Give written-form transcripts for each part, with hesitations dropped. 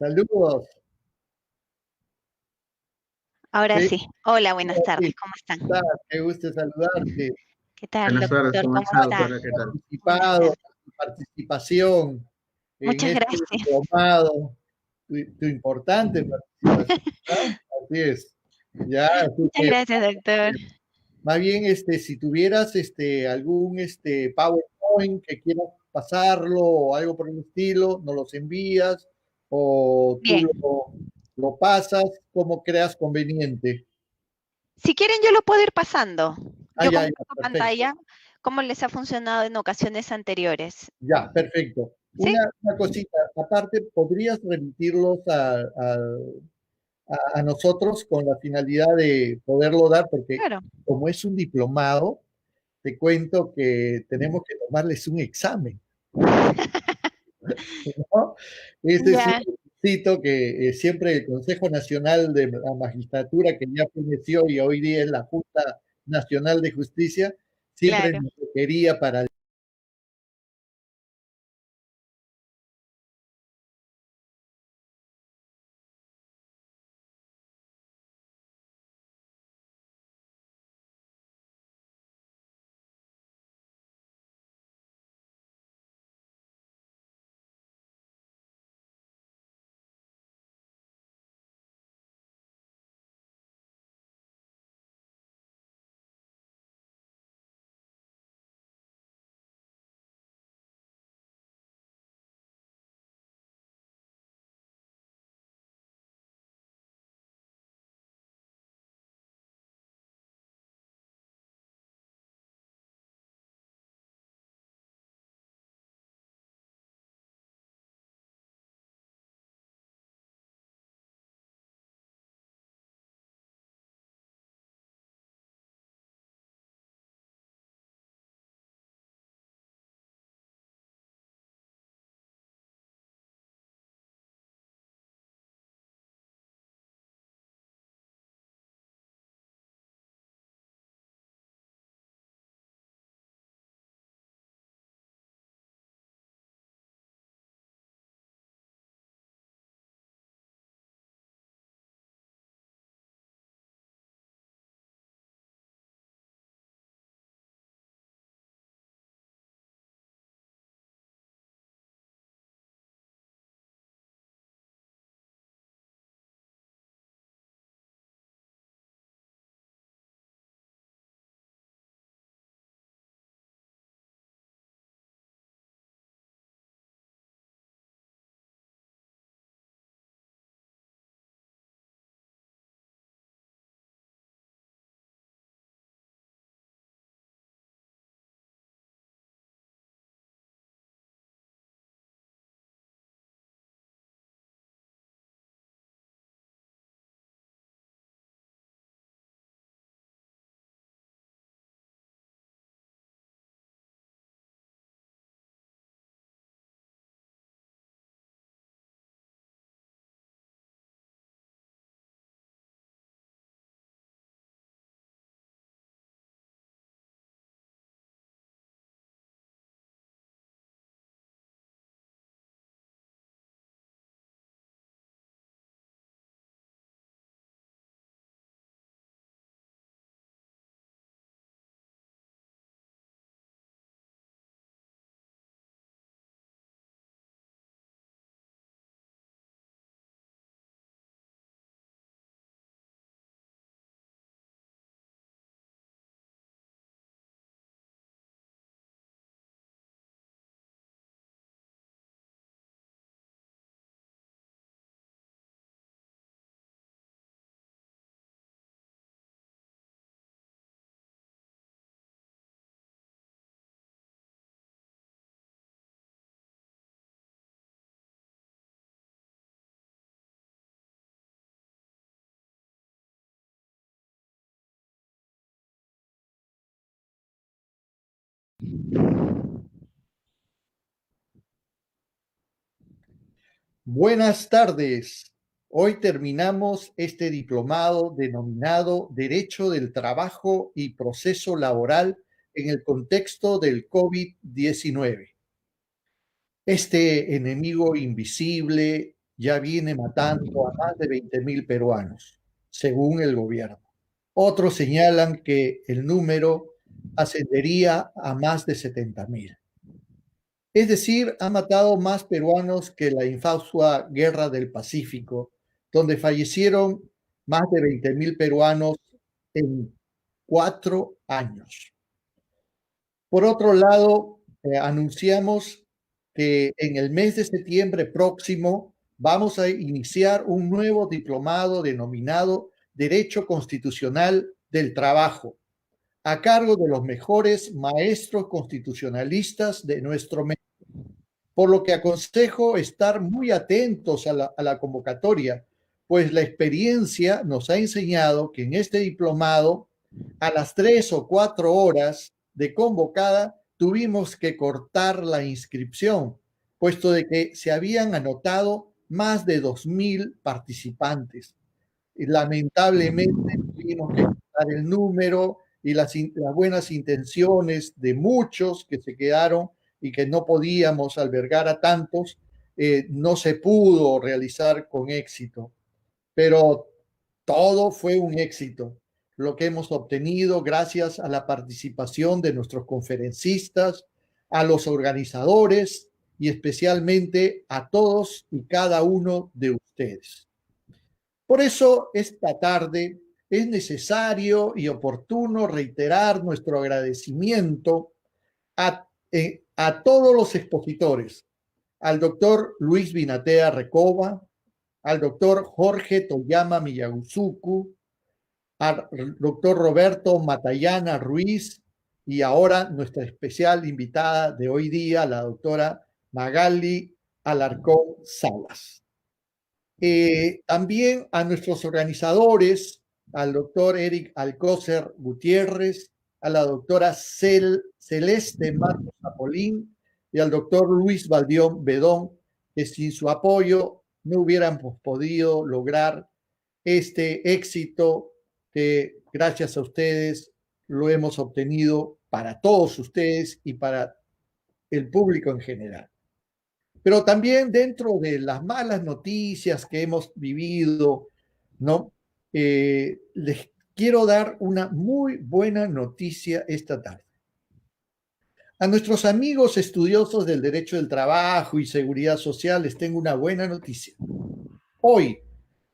Saludos. Ahora Sí, sí. Hola, buenas tardes. sí, ¿Cómo están? ¿cómo estás? Qué gusto saludarte. ¿Qué tal, Buenas tardes, doctor? ¿cómo ¿Cómo está, está? doctora? ¿Qué tal? Buenas Participado, tardes. tu participación en Muchas este gracias. diplomado, tu importante participación, ¿no? Así es. Ya, así Muchas que gracias, doctor. más bien, si tuvieras algún PowerPoint que quieras pasarlo o algo por el estilo, nos los envías o tú Bien. lo pasas como creas conveniente. Si quieren, yo lo puedo ir pasando. Ah, Yo ya, ya, comparto perfecto. pantalla, como les ha funcionado en ocasiones anteriores. Ya, perfecto. ¿Sí? Una cosita, aparte, ¿podrías remitirlos a nosotros con la finalidad de poderlo dar? Porque Claro. como es un diplomado, te cuento que tenemos que tomarles un examen, ¿no? Ese es un Ya, requisito que siempre el Consejo Nacional de la Magistratura, que ya feneció y hoy día es la Junta Nacional de Justicia, siempre claro. nos requería para. Buenas tardes. Hoy terminamos este diplomado denominado Derecho del Trabajo y Proceso Laboral en el contexto del COVID-19. Este enemigo invisible ya viene matando a más de 20.000 peruanos, según el gobierno. Otros señalan que el número ascendería a más de 70.000. Es decir, ha matado más peruanos que la infausta Guerra del Pacífico, donde fallecieron más de 20.000 peruanos en 4 años. Por otro lado, anunciamos que en el mes de septiembre próximo vamos a iniciar un nuevo diplomado denominado Derecho Constitucional del Trabajo, a cargo de los mejores maestros constitucionalistas de nuestro medio. Por lo que aconsejo estar muy atentos a la convocatoria, pues la experiencia nos ha enseñado que en este diplomado, a las 3 o 4 horas de convocada, tuvimos que cortar la inscripción, puesto de que se habían anotado más de 2.000 participantes. Y lamentablemente tuvimos que cortar el número y las buenas intenciones de muchos que se quedaron y que no podíamos albergar a tantos, no se pudo realizar con éxito. Pero todo fue un éxito, lo que hemos obtenido gracias a la participación de nuestros conferencistas, a los organizadores y especialmente a todos y cada uno de ustedes. Por eso, esta tarde es necesario y oportuno reiterar nuestro agradecimiento a todos los expositores, al doctor Luis Binatea Recoba, al doctor Jorge Toyama Miyaguzuku, al doctor Roberto Matallana Ruiz y ahora nuestra especial invitada de hoy día, la doctora Magali Alarcón Salas. También a nuestros organizadores, al doctor Eric Alcócer Gutiérrez, a la doctora Celeste Marcos Zapolín y al doctor Luis Valdión Bedón, que sin su apoyo no hubiéramos podido lograr este éxito que gracias a ustedes lo hemos obtenido para todos ustedes y para el público en general. Pero también dentro de las malas noticias que hemos vivido, ¿no? Les quiero dar una muy buena noticia esta tarde. A nuestros amigos estudiosos del derecho del trabajo y seguridad social les tengo una buena noticia. Hoy,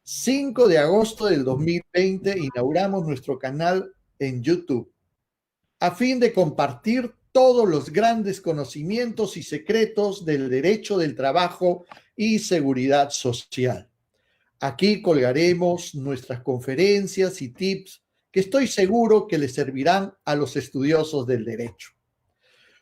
5 de agosto del 2020, inauguramos nuestro canal en YouTube a fin de compartir todos los grandes conocimientos y secretos del derecho del trabajo y seguridad social. Aquí colgaremos nuestras conferencias y tips que estoy seguro que les servirán a los estudiosos del derecho.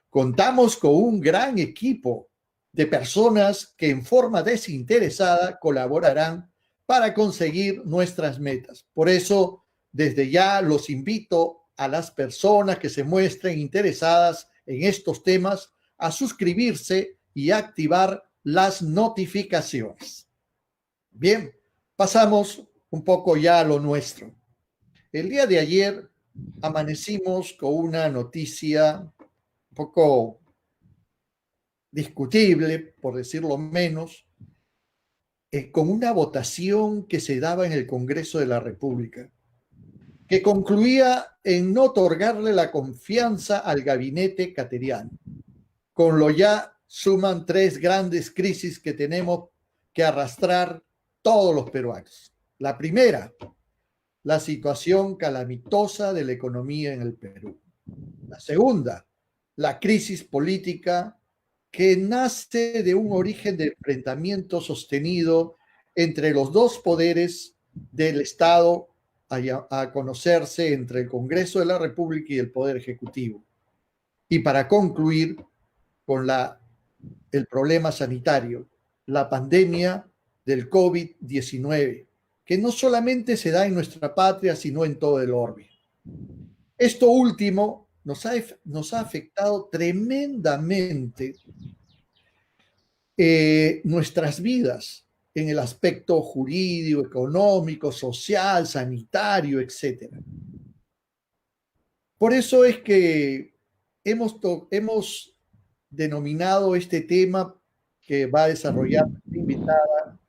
Contamos con un gran equipo de personas que en forma desinteresada colaborarán para conseguir nuestras metas. Por eso, desde ya los invito a las personas que se muestren interesadas en estos temas a suscribirse y activar las notificaciones. Bien, pasamos un poco ya a lo nuestro. El día de ayer amanecimos con una noticia un poco discutible, por decirlo menos, con una votación que se daba en el Congreso de la República, que concluía en no otorgarle la confianza al gabinete cateriano. Con lo ya suman 3 grandes crisis que tenemos que arrastrar todos los peruanos. La primera, la situación calamitosa de la economía en el Perú. La segunda, la crisis política que nace de un origen de enfrentamiento sostenido entre los dos poderes del Estado a conocerse entre el Congreso de la República y el Poder Ejecutivo. Y para concluir con el problema sanitario, la pandemia del COVID-19, que no solamente se da en nuestra patria, sino en todo el orbe. Esto último nos ha afectado tremendamente nuestras vidas en el aspecto jurídico, económico, social, sanitario, etc. Por eso es que hemos denominado este tema que va a desarrollar nuestra invitada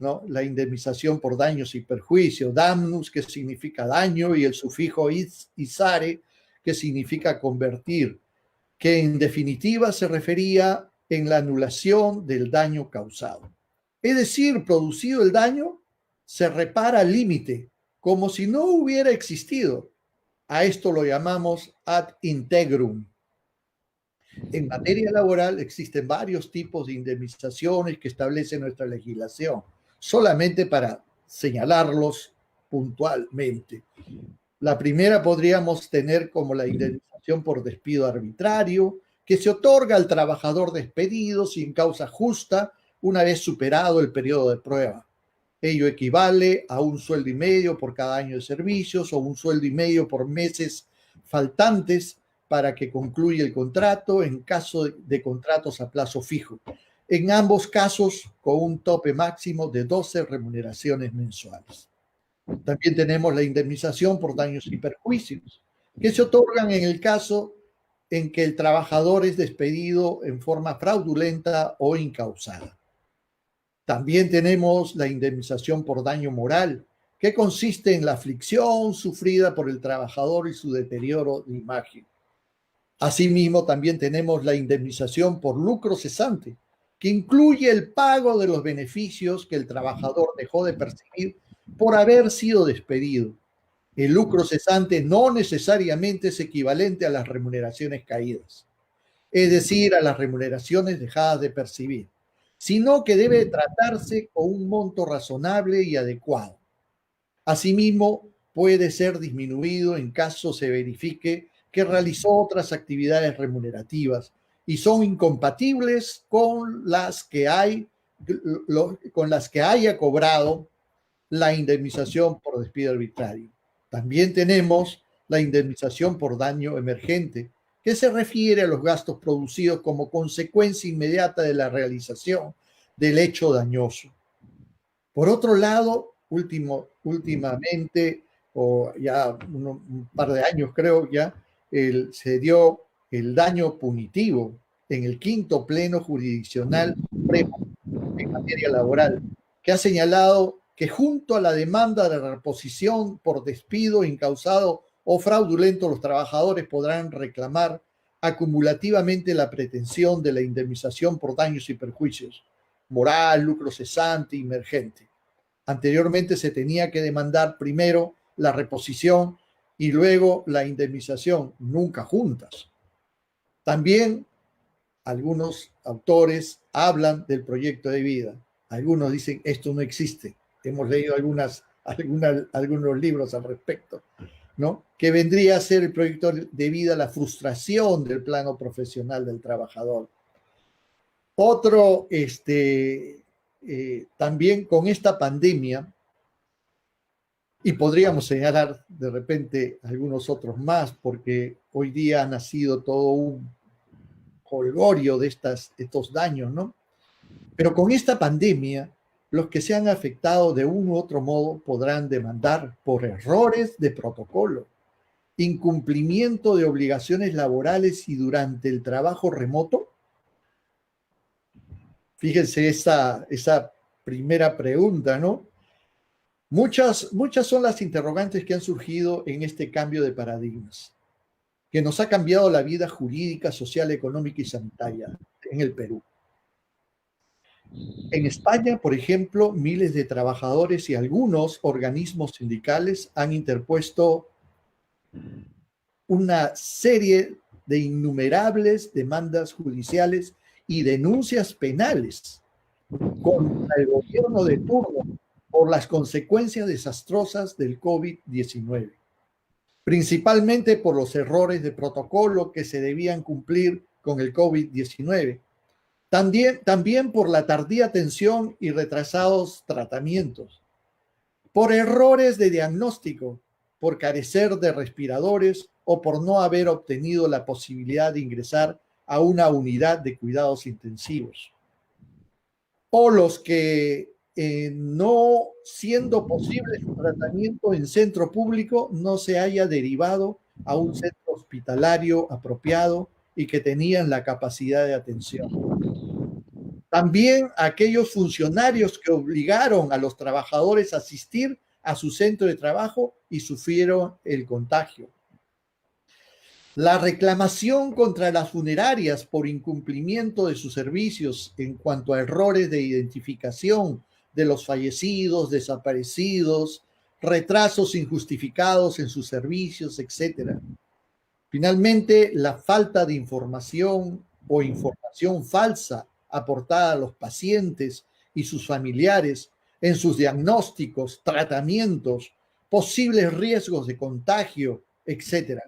¿no? La indemnización por daños y perjuicios, damnus, que significa daño, y el sufijo isare, que significa convertir, que en definitiva se refería en la anulación del daño causado. Es decir, producido el daño, se repara al límite, como si no hubiera existido. A esto lo llamamos ad integrum. En materia laboral existen varios tipos de indemnizaciones que establece nuestra legislación, solamente para señalarlos puntualmente. La primera podríamos tener como la indemnización por despido arbitrario, que se otorga al trabajador despedido sin causa justa una vez superado el periodo de prueba. Ello equivale a un sueldo y medio por cada año de servicios o un sueldo y medio por meses faltantes para que concluya el contrato en caso de contratos a plazo fijo. En ambos casos, con un tope máximo de 12 remuneraciones mensuales. También tenemos la indemnización por daños y perjuicios, que se otorgan en el caso en que el trabajador es despedido en forma fraudulenta o incausada. También tenemos la indemnización por daño moral, que consiste en la aflicción sufrida por el trabajador y su deterioro de imagen. Asimismo, también tenemos la indemnización por lucro cesante, que incluye el pago de los beneficios que el trabajador dejó de percibir por haber sido despedido. El lucro cesante no necesariamente es equivalente a las remuneraciones caídas, es decir, a las remuneraciones dejadas de percibir, sino que debe tratarse con un monto razonable y adecuado. Asimismo, puede ser disminuido en caso se verifique que realizó otras actividades remunerativas y son incompatibles con las que haya cobrado la indemnización por despido arbitrario. También tenemos la indemnización por daño emergente, que se refiere a los gastos producidos como consecuencia inmediata de la realización del hecho dañoso. Por otro lado, últimamente, o ya un par de años creo ya, se dio el daño punitivo en el quinto pleno jurisdiccional supremo en materia laboral, que ha señalado que junto a la demanda de reposición por despido incausado o fraudulento, los trabajadores podrán reclamar acumulativamente la pretensión de la indemnización por daños y perjuicios, moral, lucro cesante, emergente. Anteriormente se tenía que demandar primero la reposición y luego la indemnización, nunca juntas. También algunos autores hablan del proyecto de vida. Algunos dicen, esto no existe. Hemos leído algunos libros al respecto, ¿no? Que vendría a ser el proyecto de vida la frustración del plano profesional del trabajador. Otro, también con esta pandemia, y podríamos señalar de repente algunos otros más, porque hoy día ha nacido todo un jolgorio de estos daños, ¿no? Pero con esta pandemia, los que se han afectado de un u otro modo podrán demandar por errores de protocolo, incumplimiento de obligaciones laborales y durante el trabajo remoto. Fíjense esa primera pregunta, ¿no? Muchas son las interrogantes que han surgido en este cambio de paradigmas, que nos ha cambiado la vida jurídica, social, económica y sanitaria en el Perú. En España, por ejemplo, miles de trabajadores y algunos organismos sindicales han interpuesto una serie de innumerables demandas judiciales y denuncias penales contra el gobierno de turno por las consecuencias desastrosas del COVID-19, principalmente por los errores de protocolo que se debían cumplir con el COVID-19. También por la tardía atención y retrasados tratamientos, por errores de diagnóstico, por carecer de respiradores o por no haber obtenido la posibilidad de ingresar a una unidad de cuidados intensivos. O los que, no siendo posible su tratamiento en centro público, no se haya derivado a un centro hospitalario apropiado y que tenían la capacidad de atención. También aquellos funcionarios que obligaron a los trabajadores a asistir a su centro de trabajo y sufrieron el contagio. La reclamación contra las funerarias por incumplimiento de sus servicios en cuanto a errores de identificación de los fallecidos, desaparecidos, retrasos injustificados en sus servicios, etc. Finalmente, la falta de información o información falsa aportada a los pacientes y sus familiares en sus diagnósticos, tratamientos, posibles riesgos de contagio, etc.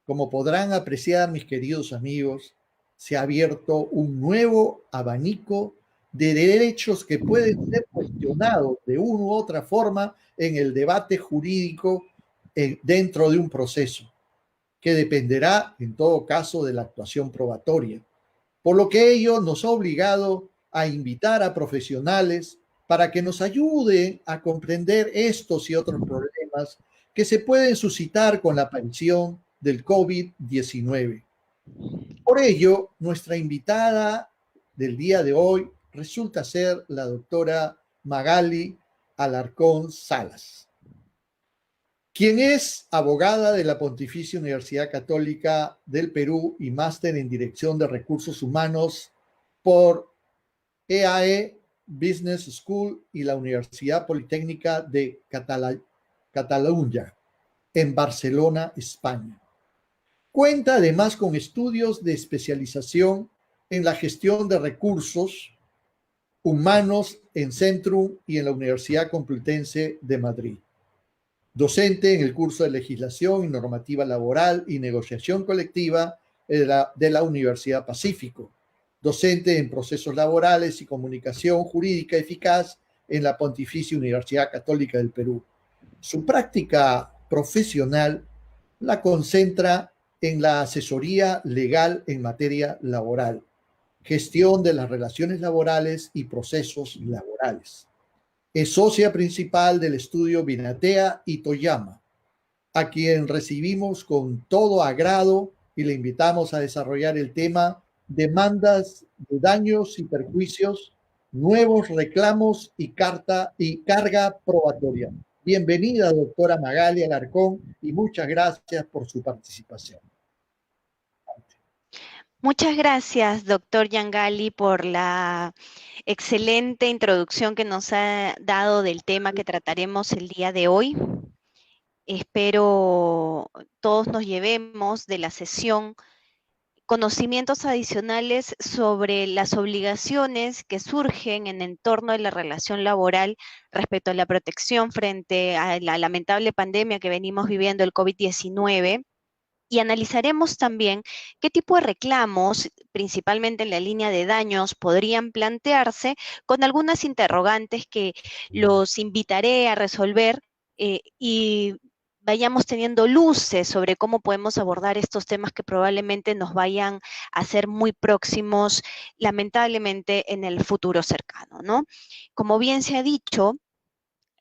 Como podrán apreciar, mis queridos amigos, se ha abierto un nuevo abanico de derechos que pueden ser cuestionados de una u otra forma en el debate jurídico dentro de un proceso, que dependerá en todo caso de la actuación probatoria. Por lo que ello nos ha obligado a invitar a profesionales para que nos ayuden a comprender estos y otros problemas que se pueden suscitar con la aparición del COVID-19. Por ello, nuestra invitada del día de hoy resulta ser la doctora Magali Alarcón Salas, quien es abogada de la Pontificia Universidad Católica del Perú y máster en Dirección de Recursos Humanos por EAE Business School y la Universidad Politécnica de Cataluña, en Barcelona, España. Cuenta además con estudios de especialización en la gestión de recursos humanos en Centrum y en la Universidad Complutense de Madrid. Docente en el curso de Legislación y Normativa Laboral y Negociación Colectiva de la Universidad Pacífico. Docente en Procesos Laborales y Comunicación Jurídica Eficaz en la Pontificia Universidad Católica del Perú. Su práctica profesional la concentra en la asesoría legal en materia laboral, gestión de las relaciones laborales y procesos laborales. Es socia principal del estudio Binatea y Toyama, a quien recibimos con todo agrado y le invitamos a desarrollar el tema demandas de daños y perjuicios, nuevos reclamos y carga probatoria. Bienvenida, doctora Magali Alarcón, y muchas gracias por su participación. Muchas gracias, doctor Yangali, por la excelente introducción que nos ha dado del tema que trataremos el día de hoy. Espero todos nos llevemos de la sesión conocimientos adicionales sobre las obligaciones que surgen en el entorno de la relación laboral respecto a la protección frente a la lamentable pandemia que venimos viviendo, el COVID-19. Y analizaremos también qué tipo de reclamos, principalmente en la línea de daños, podrían plantearse con algunas interrogantes que los invitaré a resolver y vayamos teniendo luces sobre cómo podemos abordar estos temas que probablemente nos vayan a ser muy próximos, lamentablemente, en el futuro cercano, ¿no? Como bien se ha dicho,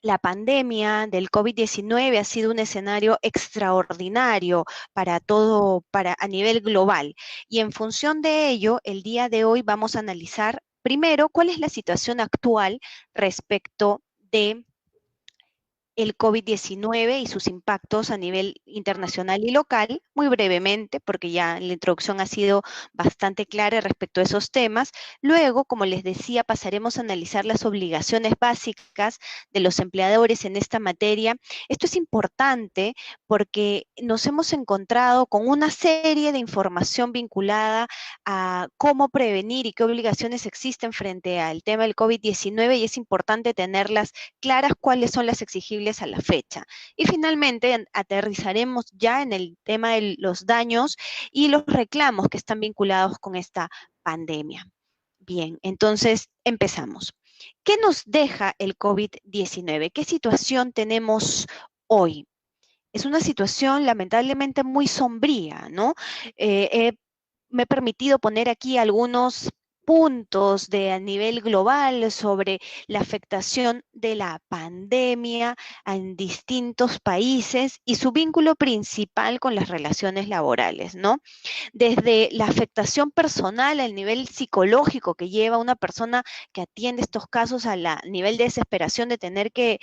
la pandemia del COVID-19 ha sido un escenario extraordinario a nivel global. Y en función de ello, el día de hoy vamos a analizar primero cuál es la situación actual respecto de el COVID-19 y sus impactos a nivel internacional y local, muy brevemente, porque ya la introducción ha sido bastante clara respecto a esos temas. Luego, como les decía, pasaremos a analizar las obligaciones básicas de los empleadores en esta materia. Esto es importante porque nos hemos encontrado con una serie de información vinculada a cómo prevenir y qué obligaciones existen frente al tema del COVID-19 y es importante tenerlas claras cuáles son las exigibles a la fecha. Y finalmente aterrizaremos ya en el tema de los daños y los reclamos que están vinculados con esta pandemia. Bien, entonces empezamos. ¿Qué nos deja el COVID-19? ¿Qué situación tenemos hoy? Es una situación lamentablemente muy sombría, ¿no? Me he permitido poner aquí algunos puntos a nivel global sobre la afectación de la pandemia en distintos países y su vínculo principal con las relaciones laborales, ¿no? Desde la afectación personal al nivel psicológico que lleva una persona que atiende estos casos al nivel de desesperación de tener que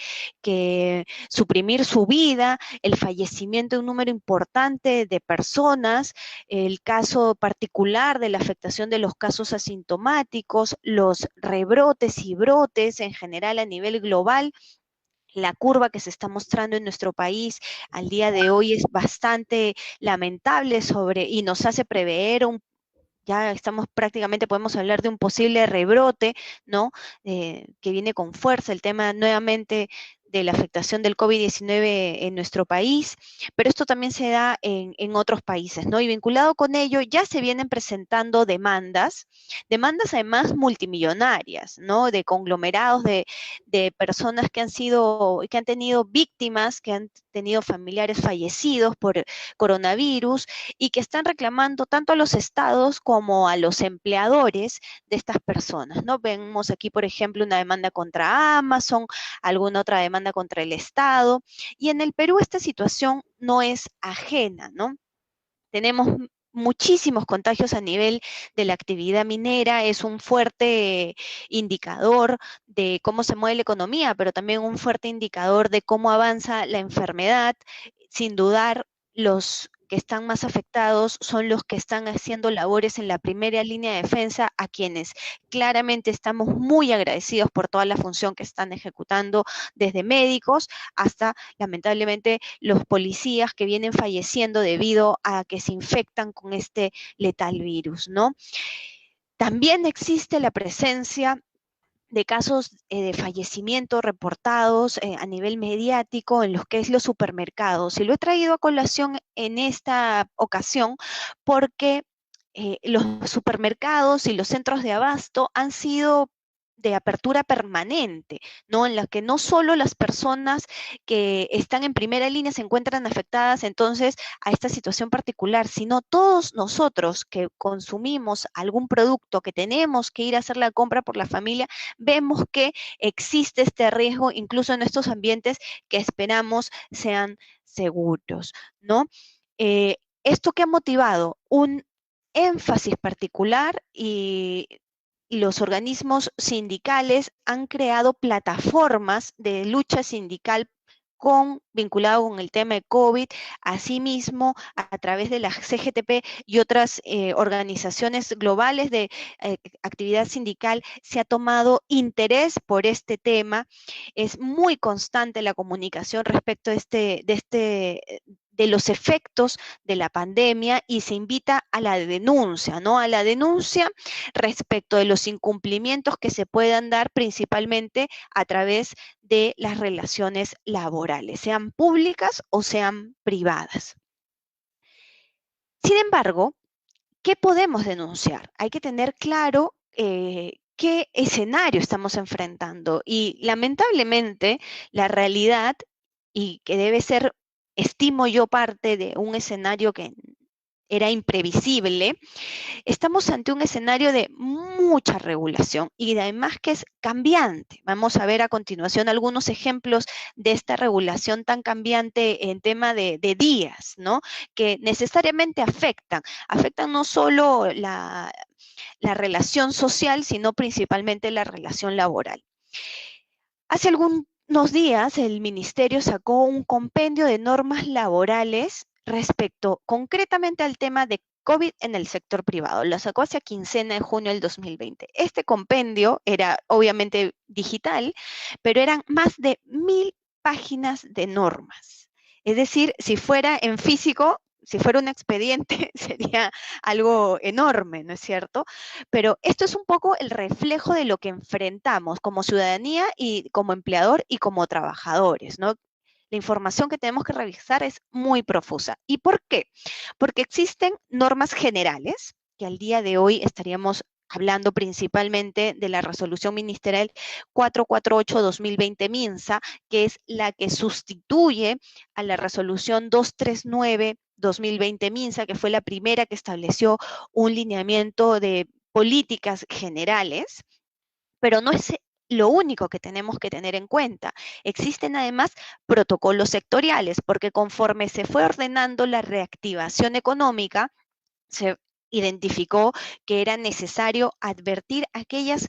suprimir su vida, el fallecimiento de un número importante de personas, el caso particular de la afectación de los casos asintomáticos, los rebrotes y brotes en general a nivel global. La curva que se está mostrando en nuestro país al día de hoy es bastante lamentable y nos hace prever ya estamos prácticamente, podemos hablar de un posible rebrote, ¿no? Que viene con fuerza el tema nuevamente de la afectación del COVID-19 en nuestro país, pero esto también se da en otros países, ¿no? Y vinculado con ello, ya se vienen presentando demandas además multimillonarias, ¿no? De conglomerados de personas que han tenido víctimas, que han tenido familiares fallecidos por coronavirus y que están reclamando tanto a los estados como a los empleadores de estas personas, ¿no? Vemos aquí, por ejemplo, una demanda contra Amazon, alguna otra demanda contra el Estado, y en el Perú esta situación no es ajena, ¿no? Tenemos muchísimos contagios a nivel de la actividad minera, es un fuerte indicador de cómo se mueve la economía, pero también un fuerte indicador de cómo avanza la enfermedad. Sin dudar, los que están más afectados son los que están haciendo labores en la primera línea de defensa, a quienes claramente estamos muy agradecidos por toda la función que están ejecutando, desde médicos hasta, lamentablemente, los policías que vienen falleciendo debido a que se infectan con este letal virus, ¿no? También existe la presencia de casos de fallecimiento reportados a nivel mediático en los que es los supermercados. Y lo he traído a colación en esta ocasión porque los supermercados y los centros de abasto han sido de apertura permanente, ¿no? En la que no solo las personas que están en primera línea se encuentran afectadas entonces a esta situación particular, sino todos nosotros que consumimos algún producto, que tenemos que ir a hacer la compra por la familia, vemos que existe este riesgo incluso en estos ambientes que esperamos sean seguros, ¿no? Esto que ha motivado un énfasis particular y los organismos sindicales han creado plataformas de lucha sindical vinculado con el tema de COVID, asimismo a través de la CGTP y otras organizaciones globales de actividad sindical, se ha tomado interés por este tema. Es muy constante la comunicación respecto de los efectos de la pandemia y se invita a la denuncia, ¿no? A la denuncia respecto de los incumplimientos que se puedan dar principalmente a través de las relaciones laborales, sean públicas o sean privadas. Sin embargo, ¿qué podemos denunciar? Hay que tener claro qué escenario estamos enfrentando y lamentablemente la realidad, y que debe ser, estimo yo, parte de un escenario que era imprevisible, estamos ante un escenario de mucha regulación y además que es cambiante. Vamos a ver a continuación algunos ejemplos de esta regulación tan cambiante en tema de días, ¿no? Que necesariamente afectan no solo la relación social, sino principalmente la relación laboral. Hace algunos días el ministerio sacó un compendio de normas laborales respecto concretamente al tema de COVID en el sector privado. Lo sacó hacia quincena de junio del 2020. Este compendio era obviamente digital, pero eran más de 1000 páginas de normas. Es decir, si fuera en físico, si fuera un expediente, sería algo enorme, ¿no es cierto? Pero esto es un poco el reflejo de lo que enfrentamos como ciudadanía y como empleador y como trabajadores, ¿no? La información que tenemos que revisar es muy profusa. ¿Y por qué? Porque existen normas generales, que al día de hoy estaríamos hablando principalmente de la resolución ministerial 448-2020 MINSA, que es la que sustituye a la resolución 239-2020 MINSA, que fue la primera que estableció un lineamiento de políticas generales, pero no es lo único que tenemos que tener en cuenta. Existen además protocolos sectoriales, porque conforme se fue ordenando la reactivación económica, se identificó que era necesario advertir aquellos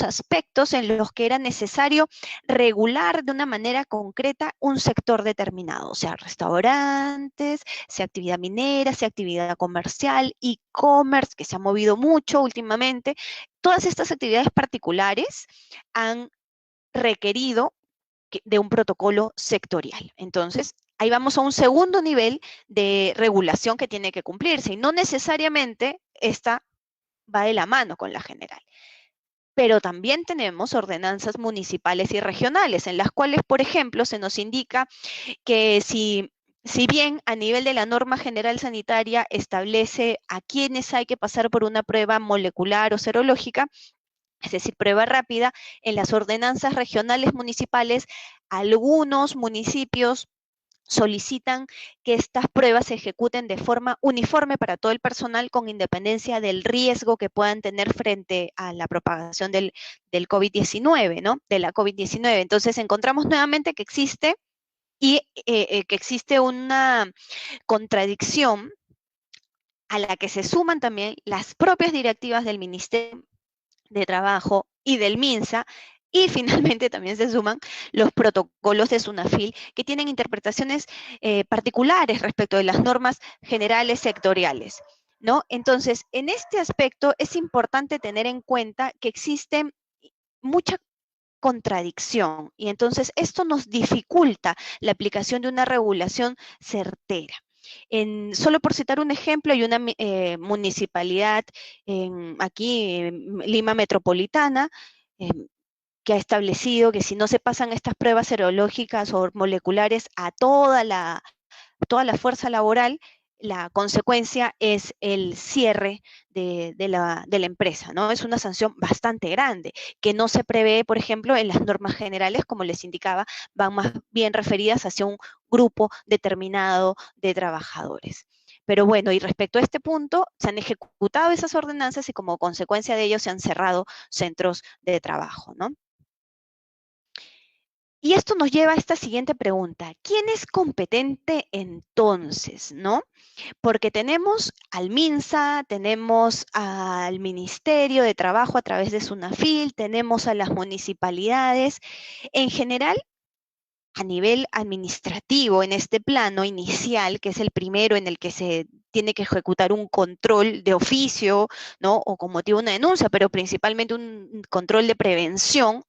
aspectos en los que era necesario regular de una manera concreta un sector determinado, sea restaurantes, sea actividad minera, sea actividad comercial, e-commerce, que se ha movido mucho últimamente. Todas estas actividades particulares han requerido de un protocolo sectorial. Entonces, ahí vamos a un segundo nivel de regulación que tiene que cumplirse y no necesariamente esta va de la mano con la general. Pero también tenemos ordenanzas municipales y regionales en las cuales, por ejemplo, se nos indica que si bien a nivel de la norma general sanitaria establece a quienes hay que pasar por una prueba molecular o serológica, es decir, prueba rápida, en las ordenanzas regionales municipales, algunos municipios solicitan que estas pruebas se ejecuten de forma uniforme para todo el personal con independencia del riesgo que puedan tener frente a la propagación del COVID-19, ¿no? De la COVID-19. Entonces encontramos nuevamente que existe que existe una contradicción a la que se suman también las propias directivas del Ministerio de Trabajo y del MINSA, y finalmente también se suman los protocolos de SUNAFIL que tienen interpretaciones particulares respecto de las normas generales sectoriales, ¿no? Entonces, en este aspecto es importante tener en cuenta que existe mucha contradicción y entonces esto nos dificulta la aplicación de una regulación certera. Solo por citar un ejemplo, hay una municipalidad aquí en Lima Metropolitana que ha establecido que si no se pasan estas pruebas serológicas o moleculares a toda la fuerza laboral, la consecuencia es el cierre de la empresa, ¿no? Es una sanción bastante grande, que no se prevé, por ejemplo, en las normas generales, como les indicaba, van más bien referidas hacia un grupo determinado de trabajadores. Pero bueno, y respecto a este punto, se han ejecutado esas ordenanzas y como consecuencia de ello se han cerrado centros de trabajo, ¿no? Y esto nos lleva a esta siguiente pregunta. ¿Quién es competente entonces, no? Porque tenemos al MINSA, tenemos al Ministerio de Trabajo a través de SUNAFIL, tenemos a las municipalidades. En general, a nivel administrativo, en este plano inicial, que es el primero en el que se tiene que ejecutar un control de oficio, ¿no? O con motivo de una denuncia, pero principalmente un control de prevención,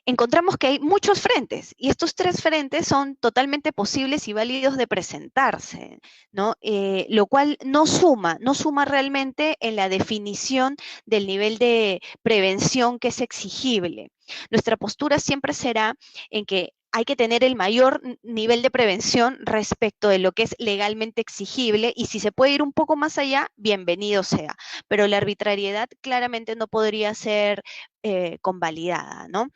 encontramos que hay muchos frentes y estos tres frentes son totalmente posibles y válidos de presentarse, ¿no? Lo cual no suma realmente en la definición del nivel de prevención que es exigible. Nuestra postura siempre será en que hay que tener el mayor nivel de prevención respecto de lo que es legalmente exigible y si se puede ir un poco más allá, bienvenido sea, pero la arbitrariedad claramente no podría ser convalidada, ¿no?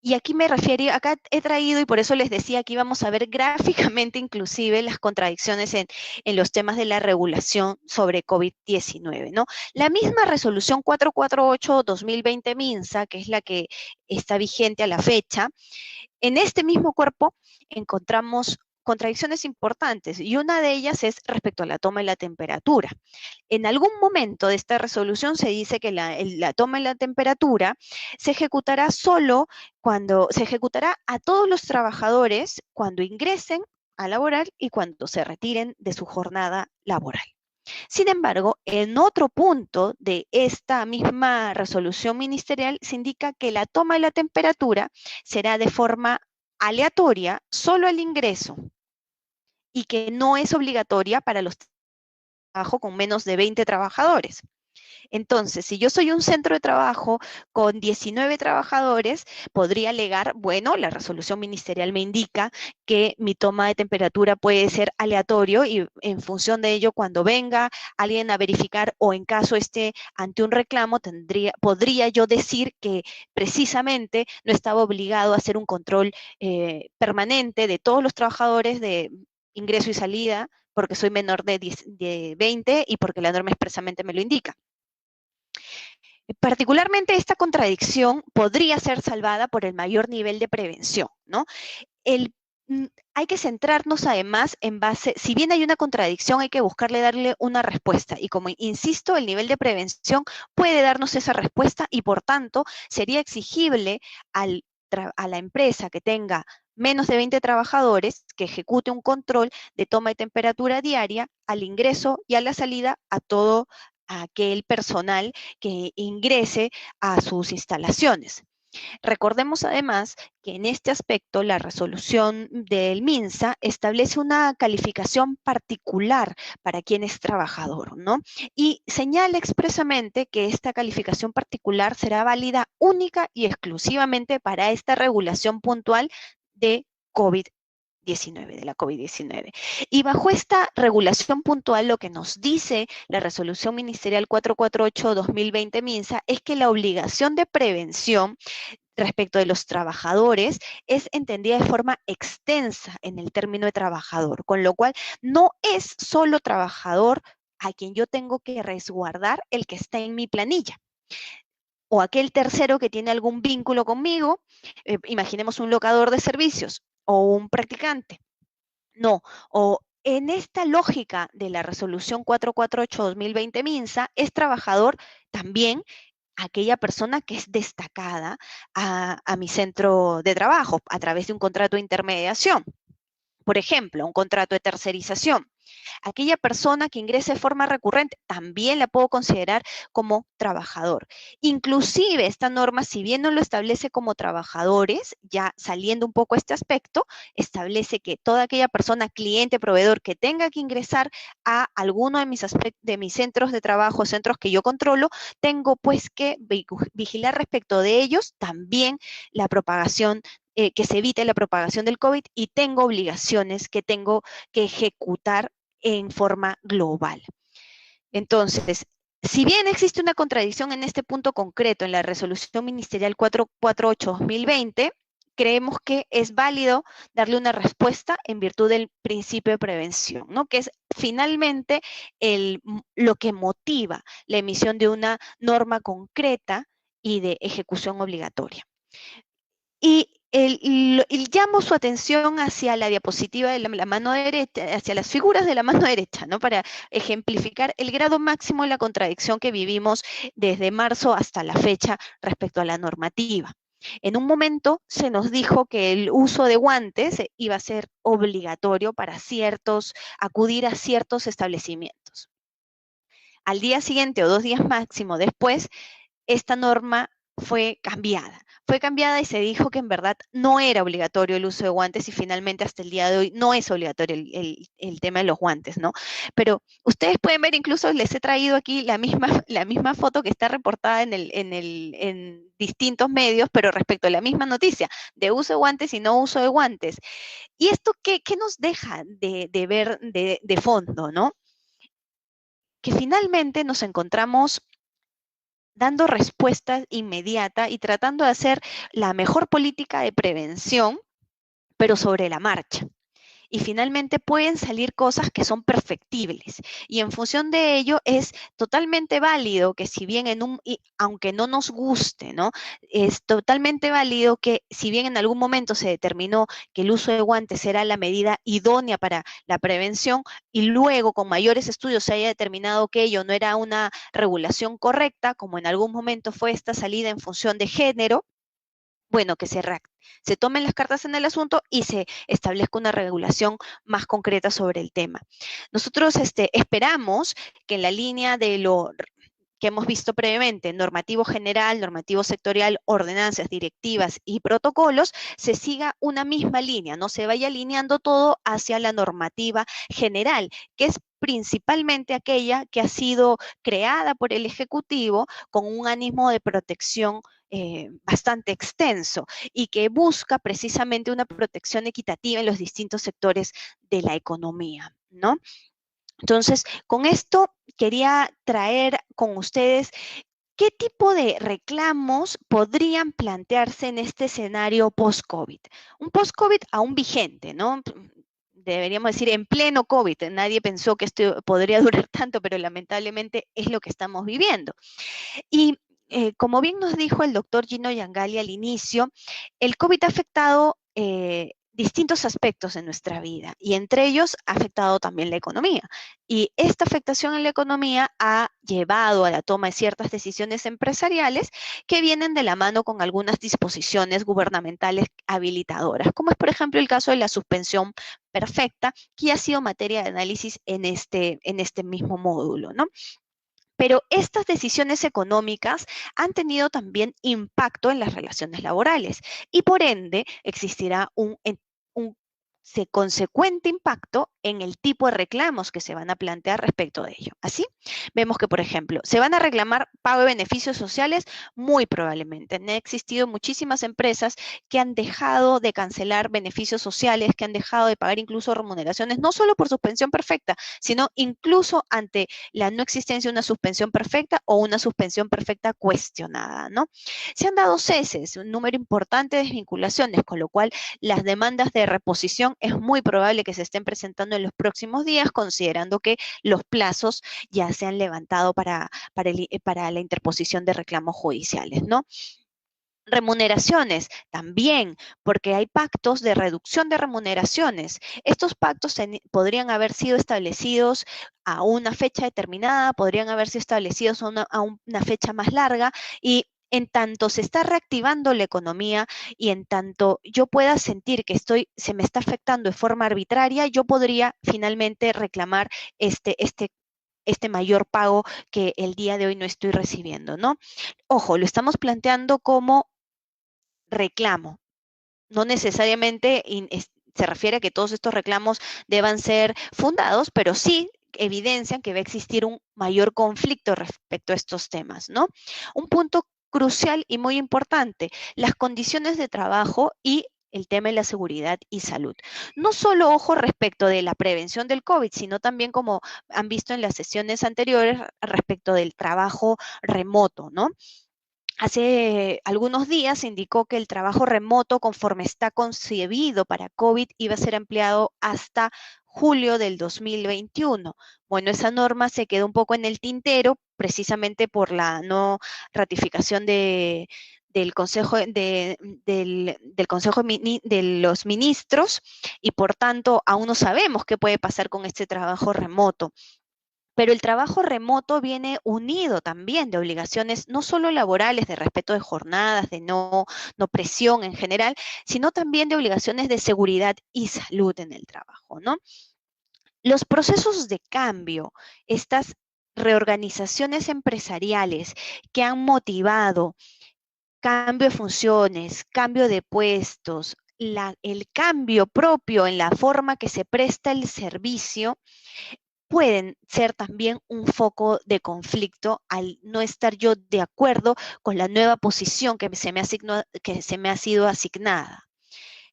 Y aquí me refiero, acá he traído, y por eso les decía que íbamos a ver gráficamente inclusive las contradicciones en los temas de la regulación sobre COVID-19, ¿no? La misma resolución 448-2020 MINSA, que es la que está vigente a la fecha, en este mismo cuerpo encontramos contradicciones importantes y una de ellas es respecto a la toma y la temperatura. En algún momento de esta resolución se dice que la toma y la temperatura se ejecutará se ejecutará a todos los trabajadores cuando ingresen a laborar y cuando se retiren de su jornada laboral. Sin embargo, en otro punto de esta misma resolución ministerial se indica que la toma y la temperatura será de forma aleatoria solo al ingreso y que no es obligatoria para los trabajos con menos de 20 trabajadores. Entonces, si yo soy un centro de trabajo con 19 trabajadores, podría alegar, bueno, la resolución ministerial me indica que mi toma de temperatura puede ser aleatorio y en función de ello, cuando venga alguien a verificar o en caso esté ante un reclamo, podría yo decir que precisamente no estaba obligado a hacer un control permanente de todos los trabajadores de ingreso y salida, porque soy menor de 20 y porque la norma expresamente me lo indica. Particularmente esta contradicción podría ser salvada por el mayor nivel de prevención, ¿no? El, hay que centrarnos además en base, si bien hay una contradicción, hay que buscarle darle una respuesta. Y como insisto, el nivel de prevención puede darnos esa respuesta y por tanto sería exigible a la empresa que tenga menos de 20 trabajadores que ejecute un control de toma de temperatura diaria al ingreso y a la salida a todo aquel personal que ingrese a sus instalaciones. Recordemos además que en este aspecto la resolución del MINSA establece una calificación particular para quien es trabajador, ¿no? Y señala expresamente que esta calificación particular será válida única y exclusivamente para esta regulación puntual de de la COVID-19. Y bajo esta regulación puntual, lo que nos dice la resolución ministerial 448-2020 MINSA es que la obligación de prevención respecto de los trabajadores es entendida de forma extensa en el término de trabajador, con lo cual no es solo trabajador a quien yo tengo que resguardar el que está en mi planilla o aquel tercero que tiene algún vínculo conmigo, imaginemos un locador de servicios o un practicante. No, o en esta lógica de la resolución 448-2020 MINSA, es trabajador también aquella persona que es destacada a mi centro de trabajo a través de un contrato de intermediación. Por ejemplo, un contrato de tercerización. Aquella persona que ingrese de forma recurrente también la puedo considerar como trabajador. Inclusive esta norma, si bien no lo establece como trabajadores, ya saliendo un poco este aspecto, establece que toda aquella persona, cliente, proveedor que tenga que ingresar a alguno de mis centros de trabajo, centros que yo controlo, tengo pues que vigilar respecto de ellos también la propagación que se evite la propagación del COVID y tengo obligaciones que tengo que ejecutar en forma global. Entonces, si bien existe una contradicción en este punto concreto en la resolución ministerial 448-2020, creemos que es válido darle una respuesta en virtud del principio de prevención, ¿no? Que es finalmente lo que motiva la emisión de una norma concreta y de ejecución obligatoria. Y llamo su atención hacia la diapositiva de la mano derecha, hacia las figuras de la mano derecha, ¿no? Para ejemplificar el grado máximo de la contradicción que vivimos desde marzo hasta la fecha respecto a la normativa. En un momento se nos dijo que el uso de guantes iba a ser obligatorio para acudir a ciertos establecimientos. Al día siguiente o 2 días máximo después, esta norma fue cambiada. Fue cambiada y se dijo que en verdad no era obligatorio el uso de guantes y finalmente hasta el día de hoy no es obligatorio el tema de los guantes, ¿no? Pero ustedes pueden ver, incluso les he traído aquí la misma foto que está reportada en distintos medios, pero respecto a la misma noticia, de uso de guantes y no uso de guantes. ¿Y esto qué nos deja de ver de fondo, no? Que finalmente nos encontramos dando respuesta inmediata y tratando de hacer la mejor política de prevención, pero sobre la marcha. Y finalmente pueden salir cosas que son perfectibles. Y en función de ello es totalmente válido que si bien aunque no nos guste, ¿no? Es totalmente válido que si bien en algún momento se determinó que el uso de guantes era la medida idónea para la prevención y luego con mayores estudios se haya determinado que ello no era una regulación correcta, como en algún momento fue esta salida en función de género, bueno, que se tomen las cartas en el asunto y se establezca una regulación más concreta sobre el tema. Nosotros esperamos que en la línea de lo que hemos visto previamente, normativo general, normativo sectorial, ordenanzas, directivas y protocolos, se siga una misma línea, no se vaya alineando todo hacia la normativa general, que es principalmente aquella que ha sido creada por el Ejecutivo con un ánimo de protección bastante extenso y que busca precisamente una protección equitativa en los distintos sectores de la economía, ¿no? Entonces, con esto quería traer con ustedes qué tipo de reclamos podrían plantearse en este escenario post-COVID. Un post-COVID aún vigente, ¿no? deberíamos decir, en pleno COVID. Nadie pensó que esto podría durar tanto, pero lamentablemente es lo que estamos viviendo. Y como bien nos dijo el doctor Gino Yangali al inicio, el COVID ha afectado distintos aspectos en nuestra vida y entre ellos ha afectado también la economía. Y esta afectación en la economía ha llevado a la toma de ciertas decisiones empresariales que vienen de la mano con algunas disposiciones gubernamentales habilitadoras, como es por ejemplo el caso de la suspensión perfecta, que ha sido materia de análisis en este mismo módulo, ¿no? Pero estas decisiones económicas han tenido también impacto en las relaciones laborales y por ende existirá un consecuente impacto en el tipo de reclamos que se van a plantear respecto de ello. Así, vemos que, por ejemplo, se van a reclamar pago de beneficios sociales, muy probablemente. Han existido muchísimas empresas que han dejado de cancelar beneficios sociales, que han dejado de pagar incluso remuneraciones, no solo por suspensión perfecta, sino incluso ante la no existencia de una suspensión perfecta o una suspensión perfecta cuestionada, ¿no? Se han dado ceses, un número importante de desvinculaciones, con lo cual las demandas de reposición es muy probable que se estén presentando en los próximos días, considerando que los plazos ya se han levantado para la interposición de reclamos judiciales, ¿no? Remuneraciones también, porque hay pactos de reducción de remuneraciones. Estos pactos podrían haber sido establecidos a una fecha determinada, podrían haber sido establecidos a una fecha más larga y en tanto se está reactivando la economía y en tanto yo pueda sentir que se me está afectando de forma arbitraria, yo podría finalmente reclamar este mayor pago que el día de hoy no estoy recibiendo, ¿no? Ojo, lo estamos planteando como reclamo. No necesariamente se refiere a que todos estos reclamos deban ser fundados, pero sí evidencian que va a existir un mayor conflicto respecto a estos temas, ¿no? Un punto crucial y muy importante, las condiciones de trabajo y el tema de la seguridad y salud. No solo, ojo, respecto de la prevención del COVID, sino también, como han visto en las sesiones anteriores, respecto del trabajo remoto, ¿no? Hace algunos días se indicó que el trabajo remoto, conforme está concebido para COVID, iba a ser ampliado hasta julio del 2021. Bueno, esa norma se quedó un poco en el tintero, precisamente por la no ratificación del Consejo, del Consejo de los Ministros y por tanto aún no sabemos qué puede pasar con este trabajo remoto. Pero el trabajo remoto viene unido también de obligaciones no solo laborales, de respeto de jornadas, de no presión en general, sino también de obligaciones de seguridad y salud en el trabajo, ¿no? Los procesos de cambio, estas reorganizaciones empresariales que han motivado cambio de funciones, cambio de puestos, el cambio propio en la forma que se presta el servicio, pueden ser también un foco de conflicto al no estar yo de acuerdo con la nueva posición que se me ha sido asignada.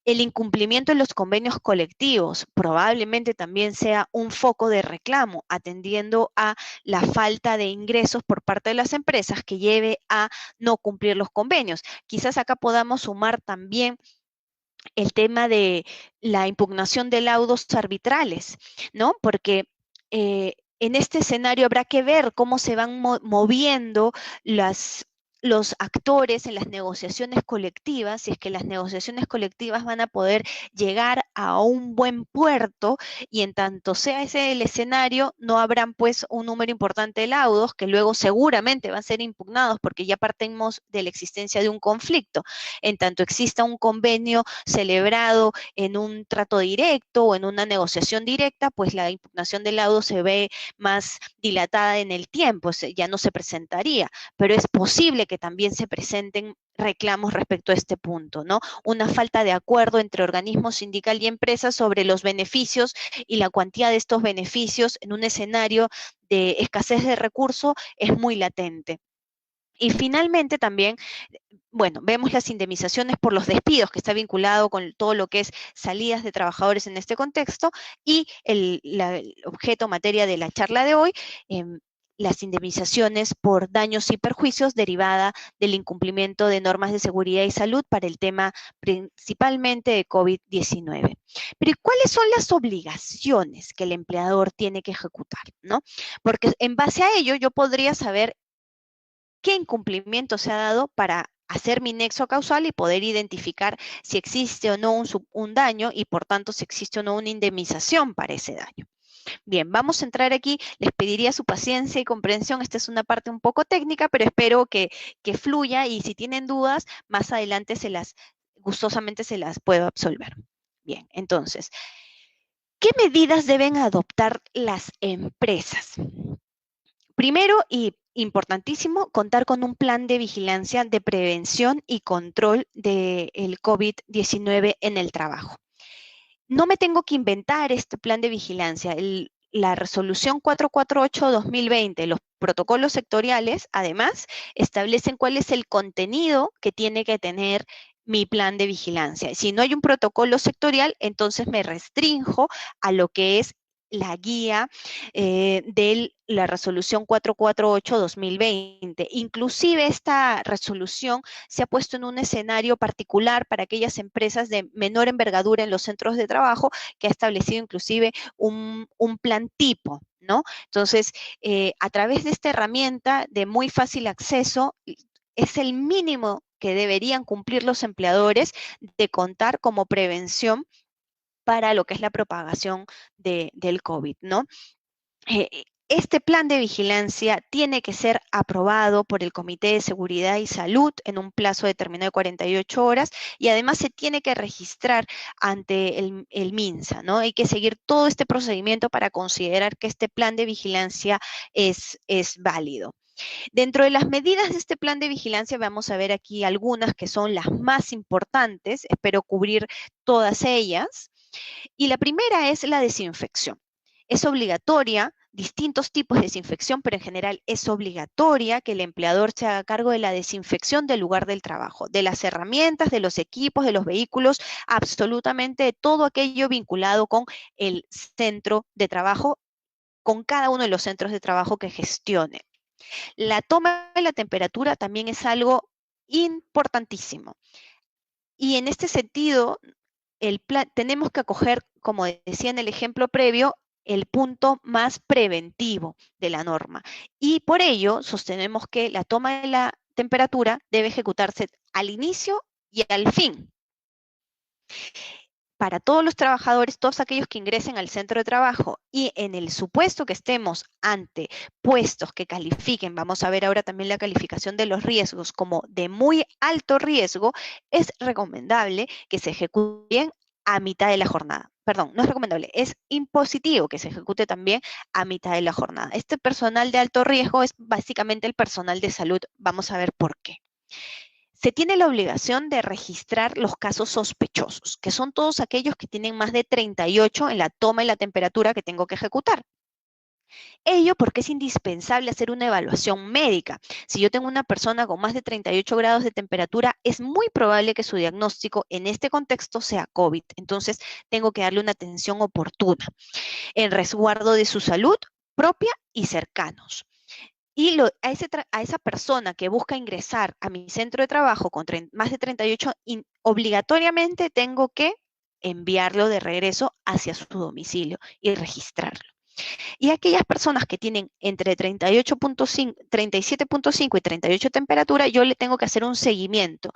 El incumplimiento de los convenios colectivos probablemente también sea un foco de reclamo, atendiendo a la falta de ingresos por parte de las empresas que lleve a no cumplir los convenios. Quizás acá podamos sumar también el tema de la impugnación de laudos arbitrales, ¿no? Porque en este escenario habrá que ver cómo se van moviendo los actores en las negociaciones colectivas, si es que las negociaciones colectivas van a poder llegar a un buen puerto y en tanto sea ese el escenario, no habrán pues un número importante de laudos que luego seguramente van a ser impugnados porque ya partimos de la existencia de un conflicto. En tanto exista un convenio celebrado en un trato directo o en una negociación directa, pues la impugnación de laudos se ve más dilatada en el tiempo, ya no se presentaría, pero es posible que también se presenten reclamos respecto a este punto, ¿no? Una falta de acuerdo entre organismo sindical y empresa sobre los beneficios y la cuantía de estos beneficios en un escenario de escasez de recursos es muy latente. Y finalmente también, bueno, vemos las indemnizaciones por los despidos, que está vinculado con todo lo que es salidas de trabajadores en este contexto, y el objeto materia de la charla de hoy, las indemnizaciones por daños y perjuicios derivada del incumplimiento de normas de seguridad y salud para el tema principalmente de COVID-19. Pero ¿cuáles son las obligaciones que el empleador tiene que ejecutar, ¿no? Porque en base a ello yo podría saber qué incumplimiento se ha dado para hacer mi nexo causal y poder identificar si existe o no un daño y por tanto si existe o no una indemnización para ese daño. Bien, vamos a entrar aquí. Les pediría su paciencia y comprensión. Esta es una parte un poco técnica, pero espero que fluya y si tienen dudas, más adelante gustosamente se las puedo absolver. Bien, entonces, ¿qué medidas deben adoptar las empresas? Primero y importantísimo, contar con un plan de vigilancia, de prevención y control del COVID-19 en el trabajo. No me tengo que inventar este plan de vigilancia. La resolución 448-2020, los protocolos sectoriales, además, establecen cuál es el contenido que tiene que tener mi plan de vigilancia. Si no hay un protocolo sectorial, entonces me restrinjo a lo que es la guía de la resolución 448-2020. Inclusive esta resolución se ha puesto en un escenario particular para aquellas empresas de menor envergadura en los centros de trabajo, que ha establecido inclusive un plan tipo, ¿no? Entonces, a través de esta herramienta de muy fácil acceso, es el mínimo que deberían cumplir los empleadores de contar como prevención para lo que es la propagación del COVID, ¿no? Este plan de vigilancia tiene que ser aprobado por el Comité de Seguridad y Salud en un plazo determinado de 48 horas y además se tiene que registrar ante el MINSA, ¿no? Hay que seguir todo este procedimiento para considerar que este plan de vigilancia es válido. Dentro de las medidas de este plan de vigilancia vamos a ver aquí algunas que son las más importantes, espero cubrir todas ellas. Y la primera es la desinfección. Es obligatoria, distintos tipos de desinfección, pero en general es obligatoria que el empleador se haga cargo de la desinfección del lugar del trabajo, de las herramientas, de los equipos, de los vehículos, absolutamente de todo aquello vinculado con el centro de trabajo, con cada uno de los centros de trabajo que gestione. La toma de la temperatura también es algo importantísimo. Y en este sentido, tenemos que acoger, como decía en el ejemplo previo, el punto más preventivo de la norma. Y por ello sostenemos que la toma de la temperatura debe ejecutarse al inicio y al fin. Para todos los trabajadores, todos aquellos que ingresen al centro de trabajo y en el supuesto que estemos ante puestos que califiquen, vamos a ver ahora también la calificación de los riesgos como de muy alto riesgo, es recomendable que se ejecuten a mitad de la jornada. Perdón, no es recomendable, es impositivo que se ejecute también a mitad de la jornada. Este personal de alto riesgo es básicamente el personal de salud. Vamos a ver por qué. Se tiene la obligación de registrar los casos sospechosos, que son todos aquellos que tienen más de 38 en la toma y la temperatura que tengo que ejecutar. Ello porque es indispensable hacer una evaluación médica. Si yo tengo una persona con más de 38 grados de temperatura, es muy probable que su diagnóstico en este contexto sea COVID. Entonces, tengo que darle una atención oportuna en resguardo de su salud propia y cercanos. Y a esa persona que busca ingresar a mi centro de trabajo con más de 38, obligatoriamente tengo que enviarlo de regreso hacia su domicilio y registrarlo. Y aquellas personas que tienen entre 38.5, 37.5 y 38 temperatura, yo le tengo que hacer un seguimiento.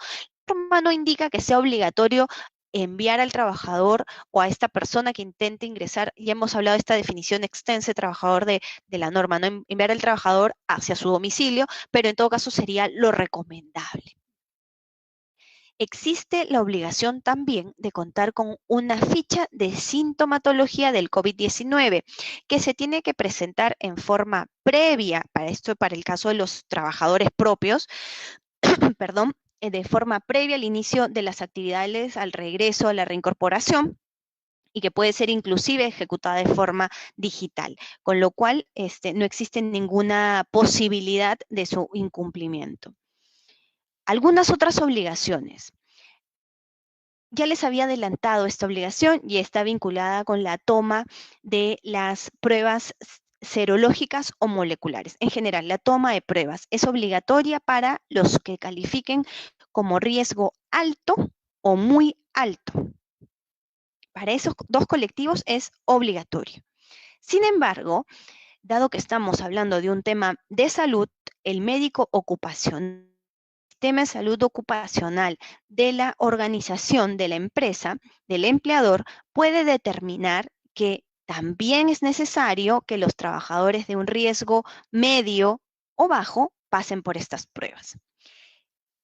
La norma no indica que sea obligatorio enviar al trabajador o a esta persona que intente ingresar, ya hemos hablado de esta definición extensa de trabajador de la norma, ¿no? Enviar al trabajador hacia su domicilio, pero en todo caso sería lo recomendable. Existe la obligación también de contar con una ficha de sintomatología del COVID-19 que se tiene que presentar en forma previa, para el caso de los trabajadores propios, perdón, de forma previa al inicio de las actividades, al regreso, a la reincorporación, y que puede ser inclusive ejecutada de forma digital, con lo cual no existe ninguna posibilidad de su incumplimiento. Algunas otras obligaciones. Ya les había adelantado esta obligación y está vinculada con la toma de las pruebas serológicas o moleculares. En general, la toma de pruebas es obligatoria para los que califiquen como riesgo alto o muy alto. Para esos dos colectivos es obligatorio. Sin embargo, dado que estamos hablando de un tema de salud, el médico ocupacional, el sistema de salud ocupacional de la organización, de la empresa, del empleador, puede determinar que también es necesario que los trabajadores de un riesgo medio o bajo pasen por estas pruebas.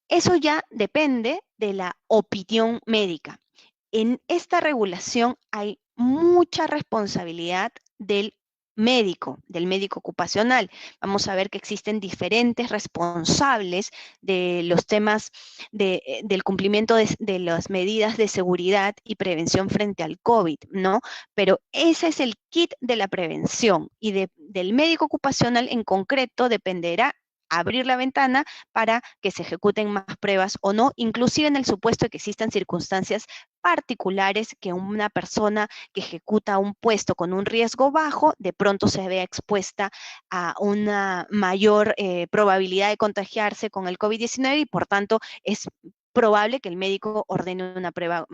Eso ya depende de la opinión médica. En esta regulación hay mucha responsabilidad del médico ocupacional. Vamos a ver que existen diferentes responsables de los temas del cumplimiento de las medidas de seguridad y prevención frente al COVID, ¿no? Pero ese es el kit de la prevención y del médico ocupacional en concreto dependerá abrir la ventana para que se ejecuten más pruebas o no, inclusive en el supuesto de que existan circunstancias particulares que una persona que ejecuta un puesto con un riesgo bajo de pronto se vea expuesta a una mayor probabilidad de contagiarse con el COVID-19 y por tanto es probable que el médico ordene una prueba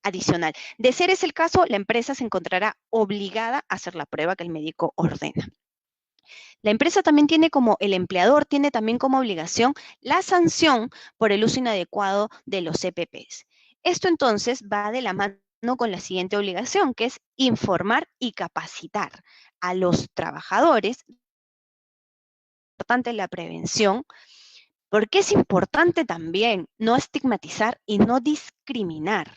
adicional. De ser ese el caso, la empresa se encontrará obligada a hacer la prueba que el médico ordena. La empresa también tiene como, el empleador tiene también como obligación la sanción por el uso inadecuado de los EPPs. Esto entonces va de la mano con la siguiente obligación, que es informar y capacitar a los trabajadores. Importante la prevención, porque es importante también no estigmatizar y no discriminar,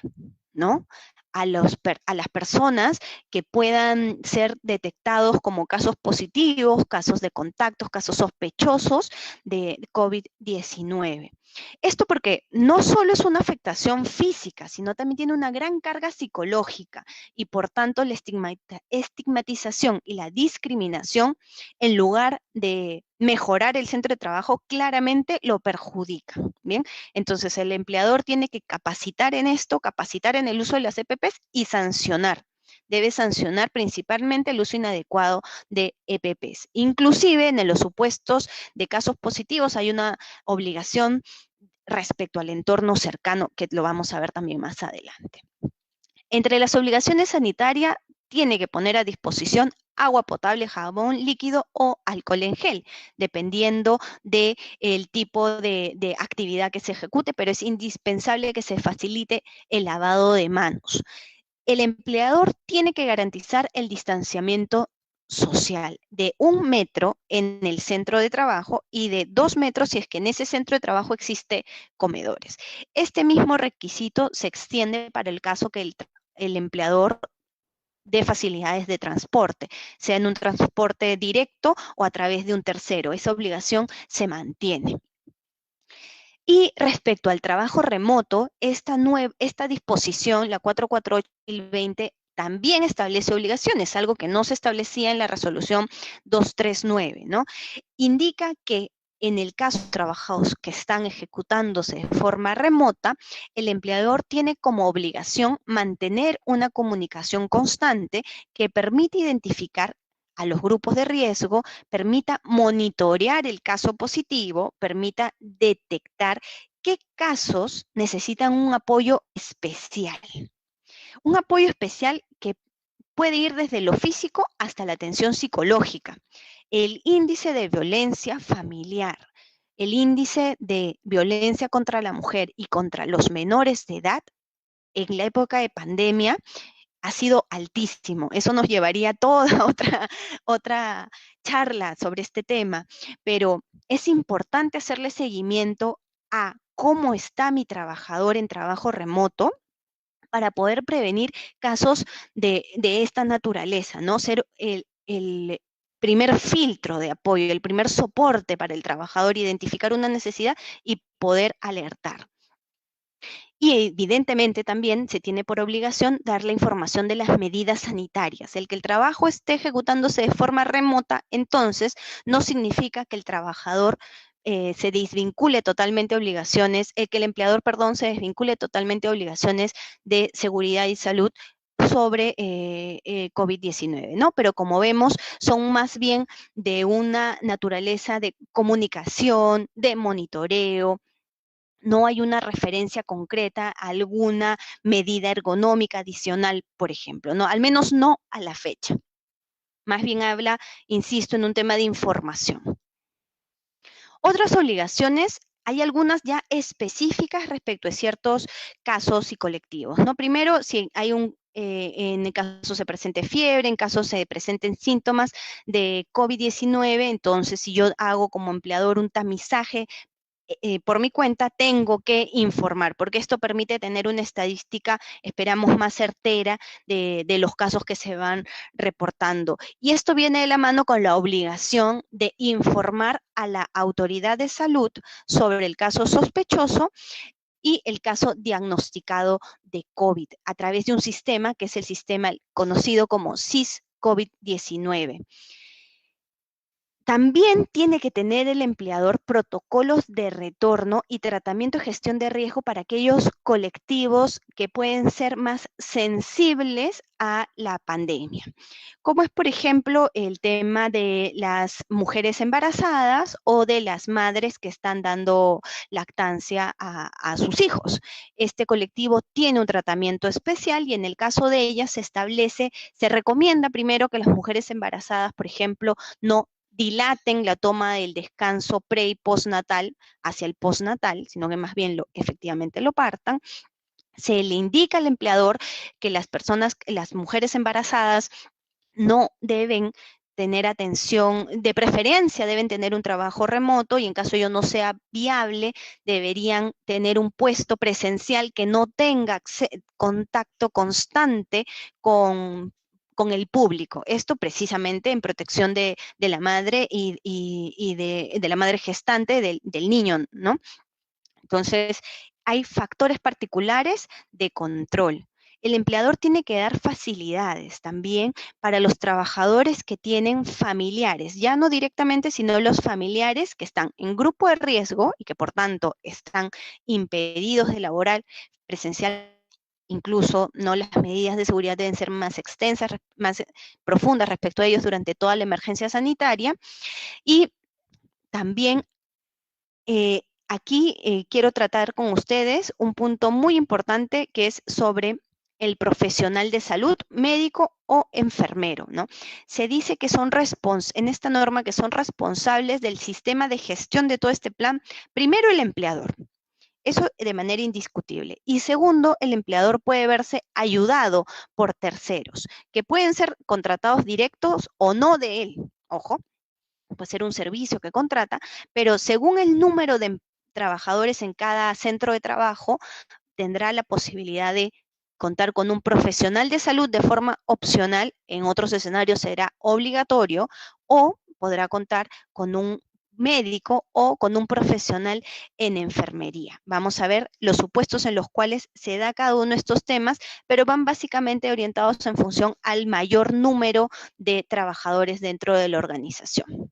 ¿no? A las personas que puedan ser detectados como casos positivos, casos de contactos, casos sospechosos de COVID-19. Esto porque no solo es una afectación física, sino también tiene una gran carga psicológica y por tanto la estigmatización y la discriminación, en lugar de mejorar el centro de trabajo, claramente lo perjudica. Bien, entonces el empleador tiene que capacitar en esto, capacitar en el uso de las EPPs y sancionar. Debe sancionar principalmente el uso inadecuado de EPPs. Inclusive en los supuestos de casos positivos hay una obligación respecto al entorno cercano, que lo vamos a ver también más adelante. Entre las obligaciones sanitarias, tiene que poner a disposición agua potable, jabón líquido o alcohol en gel, dependiendo del tipo de actividad que se ejecute, pero es indispensable que se facilite el lavado de manos. El empleador tiene que garantizar el distanciamiento social de 1 metro en el centro de trabajo y de 2 metros si es que en ese centro de trabajo existe comedores. Este mismo requisito se extiende para el caso que el empleador de facilidades de transporte, sea en un transporte directo o a través de un tercero. Esa obligación se mantiene. Y respecto al trabajo remoto, esta disposición, la 448/2020, también establece obligaciones, algo que no se establecía en la resolución 239, ¿no? Indica que en el caso de trabajos que están ejecutándose de forma remota, el empleador tiene como obligación mantener una comunicación constante que permite identificar a los grupos de riesgo, permita monitorear el caso positivo, permita detectar qué casos necesitan un apoyo especial. Un apoyo especial que puede ir desde lo físico hasta la atención psicológica. El índice de violencia familiar, el índice de violencia contra la mujer y contra los menores de edad en la época de pandemia ha sido altísimo. Eso nos llevaría a toda otra charla sobre este tema, pero es importante hacerle seguimiento a cómo está mi trabajador en trabajo remoto para poder prevenir casos de esta naturaleza, ¿no? Ser el primer filtro de apoyo, el primer soporte para el trabajador, identificar una necesidad y poder alertar. Y evidentemente también se tiene por obligación dar la información de las medidas sanitarias. El que el trabajo esté ejecutándose de forma remota, entonces, no significa que el trabajador se desvincule totalmente obligaciones, que el empleador, perdón, se desvincule totalmente obligaciones de seguridad y salud sobre COVID-19, ¿no? Pero como vemos, son más bien de una naturaleza de comunicación, de monitoreo. No hay una referencia concreta a alguna medida ergonómica adicional, por ejemplo, ¿no? Al menos no a la fecha. Más bien habla, insisto, en un tema de información. Otras obligaciones, hay algunas ya específicas respecto a ciertos casos y colectivos, ¿no? Primero, si hay en el caso se presente fiebre, en caso se presenten síntomas de COVID-19, entonces si yo hago como empleador un tamizaje por mi cuenta, tengo que informar, porque esto permite tener una estadística, esperamos, más certera de los casos que se van reportando. Y esto viene de la mano con la obligación de informar a la autoridad de salud sobre el caso sospechoso y el caso diagnosticado de COVID a través de un sistema que es el sistema conocido como SIS COVID-19. También tiene que tener el empleador protocolos de retorno y tratamiento de gestión de riesgo para aquellos colectivos que pueden ser más sensibles a la pandemia, como es, por ejemplo, el tema de las mujeres embarazadas o de las madres que están dando lactancia a sus hijos. Este colectivo tiene un tratamiento especial y en el caso de ellas se recomienda primero que las mujeres embarazadas, por ejemplo, no dilaten la toma del descanso pre y postnatal hacia el postnatal, sino que más bien efectivamente lo partan. Se le indica al empleador que las mujeres embarazadas no deben tener atención, de preferencia deben tener un trabajo remoto y en caso ello no sea viable, deberían tener un puesto presencial que no tenga contacto constante con el público. Esto precisamente en protección de la madre y de la madre gestante del niño, ¿no? Entonces, hay factores particulares de control. El empleador tiene que dar facilidades también para los trabajadores que tienen familiares, ya no directamente, sino los familiares que están en grupo de riesgo y que por tanto están impedidos de laborar presencial. Incluso no, las medidas de seguridad deben ser más extensas, más profundas respecto a ellos durante toda la emergencia sanitaria. Y también aquí quiero tratar con ustedes un punto muy importante que es sobre el profesional de salud, médico o enfermero, ¿no? Se dice que en esta norma, que son responsables del sistema de gestión de todo este plan, primero el empleador, eso de manera indiscutible. Y segundo, el empleador puede verse ayudado por terceros, que pueden ser contratados directos o no de él, ojo, puede ser un servicio que contrata, pero según el número de trabajadores en cada centro de trabajo, tendrá la posibilidad de contar con un profesional de salud de forma opcional, en otros escenarios será obligatorio, o podrá contar con un médico o con un profesional en enfermería. Vamos a ver los supuestos en los cuales se da cada uno de estos temas, pero van básicamente orientados en función al mayor número de trabajadores dentro de la organización.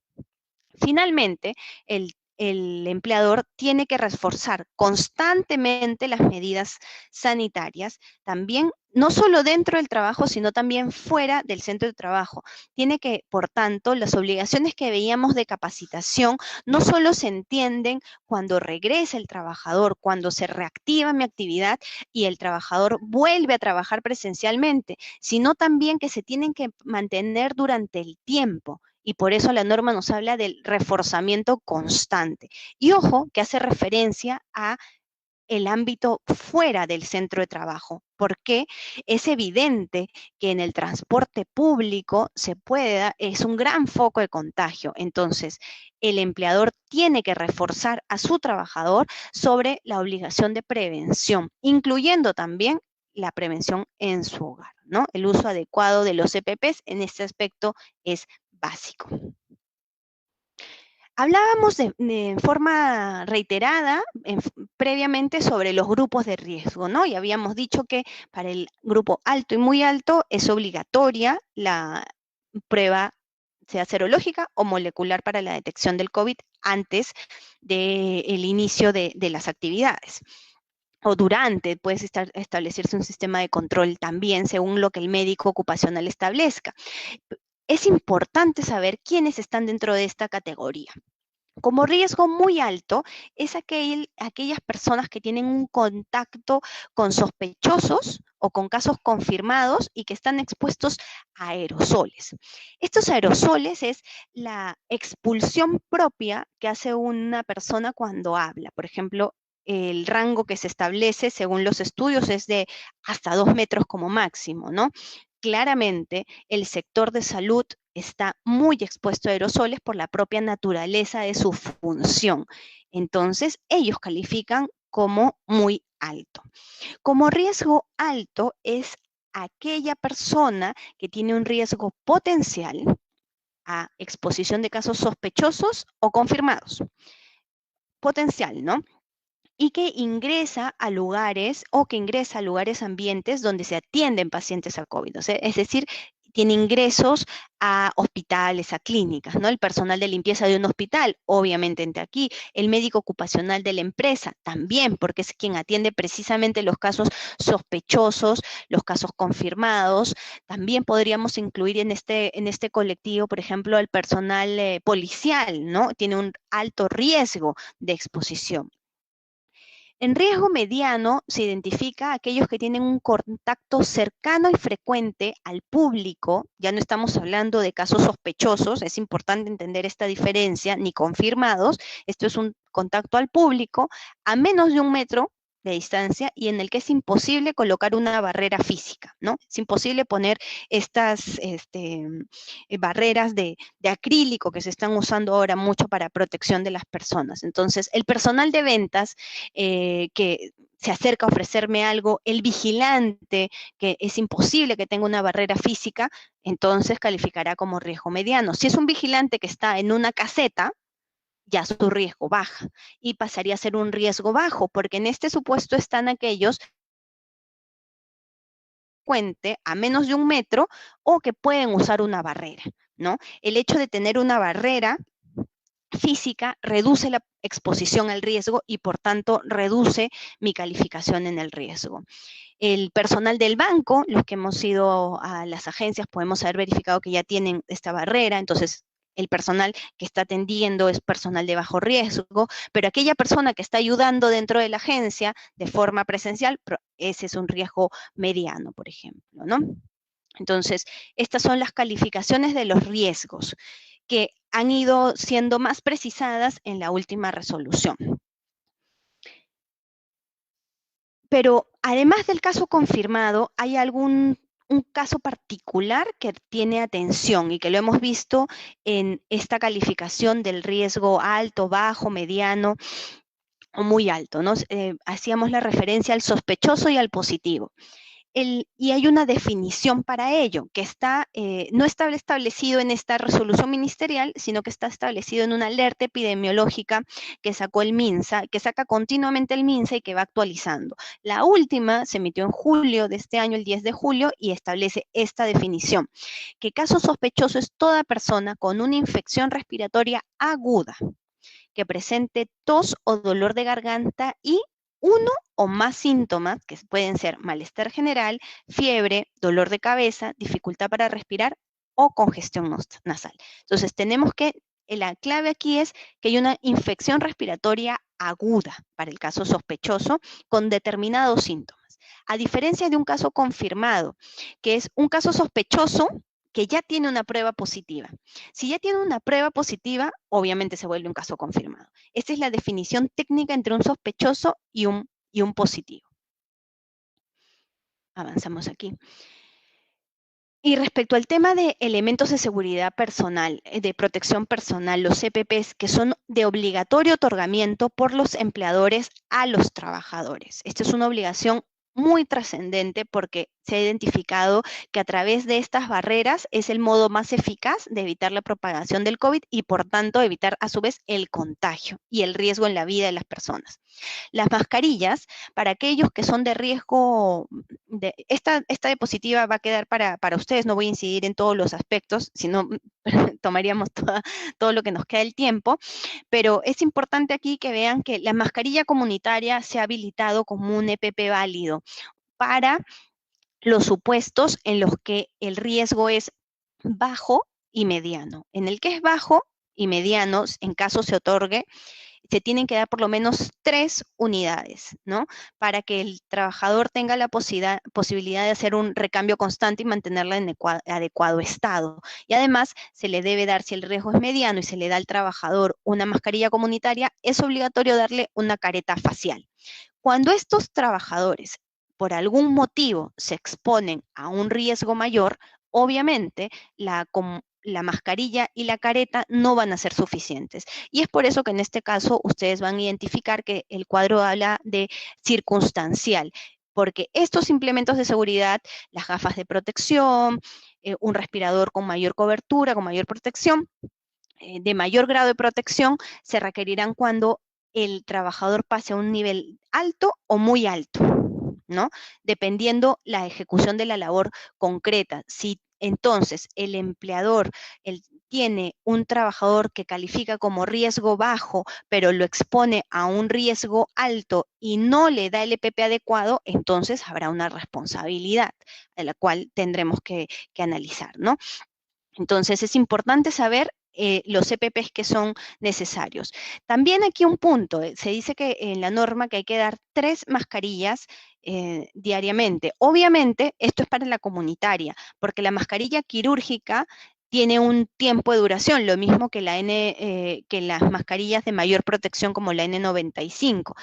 Finalmente, el empleador tiene que reforzar constantemente las medidas sanitarias, también no solo dentro del trabajo, sino también fuera del centro de trabajo. Tiene que, por tanto, las obligaciones que veíamos de capacitación no solo se entienden cuando regresa el trabajador, cuando se reactiva mi actividad y el trabajador vuelve a trabajar presencialmente, sino también que se tienen que mantener durante el tiempo. Y por eso la norma nos habla del reforzamiento constante. Y ojo, que hace referencia a el ámbito fuera del centro de trabajo, porque es evidente que en el transporte público es un gran foco de contagio. Entonces, el empleador tiene que reforzar a su trabajador sobre la obligación de prevención, incluyendo también la prevención en su hogar, ¿no? El uso adecuado de los EPPs en este aspecto es básico. Hablábamos de forma reiterada previamente sobre los grupos de riesgo, ¿no? Y habíamos dicho que para el grupo alto y muy alto es obligatoria la prueba, sea serológica o molecular, para la detección del COVID antes del inicio de las actividades. o durante, puede establecerse un sistema de control también según lo que el médico ocupacional establezca. Es importante saber quiénes están dentro de esta categoría. Como riesgo muy alto es aquellas personas que tienen un contacto con sospechosos o con casos confirmados y que están expuestos a aerosoles. Estos aerosoles es la expulsión propia que hace una persona cuando habla. Por ejemplo, el rango que se establece según los estudios es de hasta 2 metros como máximo, ¿no? Claramente, el sector de salud está muy expuesto a aerosoles por la propia naturaleza de su función. Entonces, ellos califican como muy alto. Como riesgo alto es aquella persona que tiene un riesgo potencial a exposición de casos sospechosos o confirmados. Potencial, ¿no? Y que ingresa a lugares o que ingresa a lugares ambientes donde se atienden pacientes a COVID. O sea, es decir, tiene ingresos a hospitales, a clínicas, ¿no? El personal de limpieza de un hospital, obviamente entra aquí, el médico ocupacional de la empresa también, porque es quien atiende precisamente los casos sospechosos, los casos confirmados. También podríamos incluir en este colectivo, por ejemplo, al personal policial, ¿no? Tiene un alto riesgo de exposición. En riesgo mediano se identifica a aquellos que tienen un contacto cercano y frecuente al público, ya no estamos hablando de casos sospechosos, es importante entender esta diferencia, ni confirmados, esto es un contacto al público a menos de 1 metro de distancia y en el que es imposible colocar una barrera física, ¿no? Es imposible poner estas barreras de acrílico que se están usando ahora mucho para protección de las personas. Entonces, el personal de ventas que se acerca a ofrecerme algo, el vigilante, que es imposible que tenga una barrera física, entonces calificará como riesgo mediano. Si es un vigilante que está en una caseta, ya su riesgo baja y pasaría a ser un riesgo bajo, porque en este supuesto están aquellos cuente a menos de 1 metro o que pueden usar una barrera, ¿no? El hecho de tener una barrera física reduce la exposición al riesgo y por tanto reduce mi calificación en el riesgo. El personal del banco, los que hemos ido a las agencias, podemos haber verificado que ya tienen esta barrera, entonces el personal que está atendiendo es personal de bajo riesgo, pero aquella persona que está ayudando dentro de la agencia de forma presencial, ese es un riesgo mediano, por ejemplo, ¿no? Entonces, estas son las calificaciones de los riesgos que han ido siendo más precisadas en la última resolución. Pero además del caso confirmado, hay un caso particular que tiene atención y que lo hemos visto en esta calificación del riesgo alto, bajo, mediano o muy alto, ¿no? Hacíamos la referencia al sospechoso y al positivo. Y hay una definición para ello, que no está establecido en esta resolución ministerial, sino que está establecido en una alerta epidemiológica que sacó el MINSA, que saca continuamente el MINSA y que va actualizando. La última se emitió en julio de este año, el 10 de julio, y establece esta definición, que caso sospechoso es toda persona con una infección respiratoria aguda, que presente tos o dolor de garganta y uno o más síntomas, que pueden ser malestar general, fiebre, dolor de cabeza, dificultad para respirar o congestión nasal. Entonces, la clave aquí es que hay una infección respiratoria aguda para el caso sospechoso con determinados síntomas. A diferencia de un caso confirmado, que es un caso sospechoso que ya tiene una prueba positiva. Si ya tiene una prueba positiva, obviamente se vuelve un caso confirmado. Esta es la definición técnica entre un sospechoso y un positivo. Avanzamos aquí. Y respecto al tema de elementos de seguridad personal, de protección personal, los EPPs, que son de obligatorio otorgamiento por los empleadores a los trabajadores. Esta es una obligación muy trascendente porque se ha identificado que a través de estas barreras es el modo más eficaz de evitar la propagación del COVID y por tanto evitar a su vez el contagio y el riesgo en la vida de las personas. Las mascarillas, para aquellos que son de riesgo, esta diapositiva va a quedar para ustedes, no voy a incidir en todos los aspectos, sino tomaríamos todo lo que nos queda el tiempo, pero es importante aquí que vean que la mascarilla comunitaria se ha habilitado como un EPP válido para los supuestos en los que el riesgo es bajo y mediano. En el que es bajo y mediano, en caso se otorgue, se tienen que dar por lo menos 3 unidades, ¿no? Para que el trabajador tenga la posibilidad de hacer un recambio constante y mantenerla en adecuado estado. Y además, se le debe dar, si el riesgo es mediano y se le da al trabajador una mascarilla comunitaria, es obligatorio darle una careta facial. Cuando estos trabajadores, por algún motivo, se exponen a un riesgo mayor, obviamente la mascarilla y la careta no van a ser suficientes. Y es por eso que en este caso ustedes van a identificar que el cuadro habla de circunstancial, porque estos implementos de seguridad, las gafas de protección, un respirador con mayor cobertura, con mayor protección, de mayor grado de protección, se requerirán cuando el trabajador pase a un nivel alto o muy alto, ¿no? Dependiendo la ejecución de la labor concreta. Si entonces el empleador tiene un trabajador que califica como riesgo bajo, pero lo expone a un riesgo alto y no le da el EPP adecuado, entonces habrá una responsabilidad de la cual tendremos que analizar, ¿no? Entonces es importante saber los EPPs que son necesarios. También aquí un punto, se dice que en la norma que hay que dar 3 mascarillas diariamente. Obviamente esto es para la comunitaria, porque la mascarilla quirúrgica tiene un tiempo de duración, lo mismo que, que las mascarillas de mayor protección como la N95.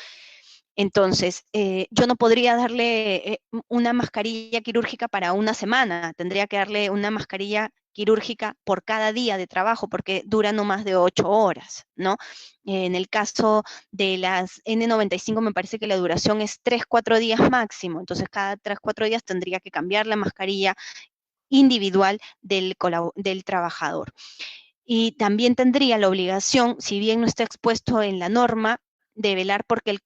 Entonces, yo no podría darle una mascarilla quirúrgica para una semana, tendría que darle una mascarilla quirúrgica por cada día de trabajo, porque dura no más de 8 horas, ¿no? En el caso de las N95 me parece que la duración es 3, 4 días máximo, entonces cada 3, 4 días tendría que cambiar la mascarilla individual del trabajador. Y también tendría la obligación, si bien no está expuesto en la norma, de velar porque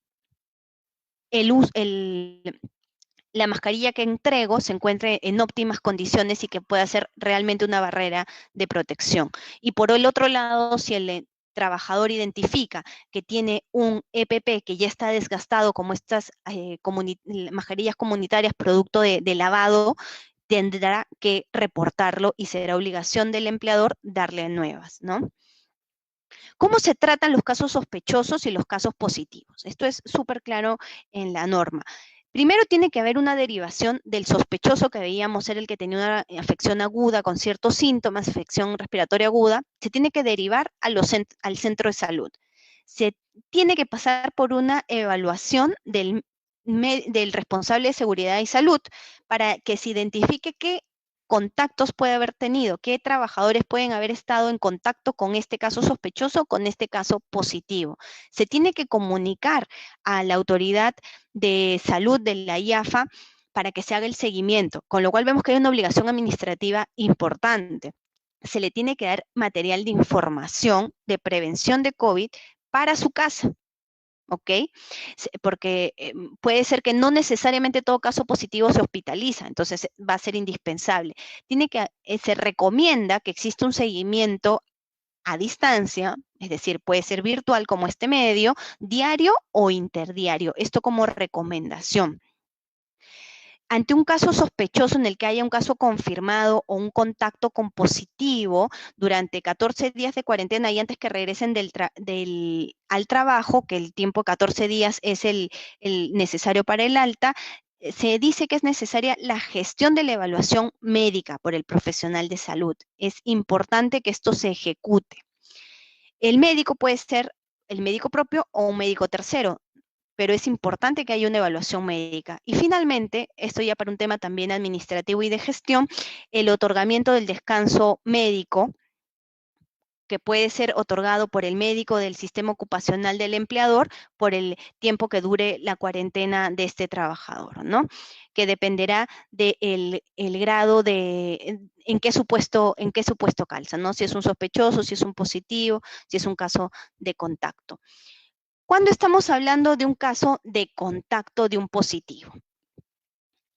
la mascarilla que entrego se encuentre en óptimas condiciones y que pueda ser realmente una barrera de protección. Y por el otro lado, si el trabajador identifica que tiene un EPP que ya está desgastado, como estas mascarillas comunitarias producto de lavado, tendrá que reportarlo y será obligación del empleador darle nuevas, ¿no? ¿Cómo se tratan los casos sospechosos y los casos positivos? Esto es súper claro en la norma. Primero tiene que haber una derivación del sospechoso que veíamos ser el que tenía una afección aguda con ciertos síntomas, afección respiratoria aguda, se tiene que derivar al centro de salud. Se tiene que pasar por una evaluación del responsable de seguridad y salud para que se identifique qué contactos puede haber tenido, qué trabajadores pueden haber estado en contacto con este caso sospechoso, con este caso positivo. Se tiene que comunicar a la autoridad de salud de la IAFA para que se haga el seguimiento, con lo cual vemos que hay una obligación administrativa importante. Se le tiene que dar material de información de prevención de COVID para su casa. ¿Ok? Porque puede ser que no necesariamente todo caso positivo se hospitaliza, entonces va a ser indispensable. Se recomienda que exista un seguimiento a distancia, es decir, puede ser virtual como este medio, diario o interdiario, esto como recomendación. Ante un caso sospechoso en el que haya un caso confirmado o un contacto con positivo durante 14 días de cuarentena y antes que regresen al trabajo, que el tiempo 14 días es el necesario para el alta, se dice que es necesaria la gestión de la evaluación médica por el profesional de salud. Es importante que esto se ejecute. El médico puede ser el médico propio o un médico tercero, pero es importante que haya una evaluación médica. Y finalmente, esto ya para un tema también administrativo y de gestión, el otorgamiento del descanso médico, que puede ser otorgado por el médico del sistema ocupacional del empleador por el tiempo que dure la cuarentena de este trabajador, ¿no? Que dependerá del grado de en qué supuesto calza, ¿no? Si es un sospechoso, si es un positivo, si es un caso de contacto. Cuando estamos hablando de un caso de contacto de un positivo.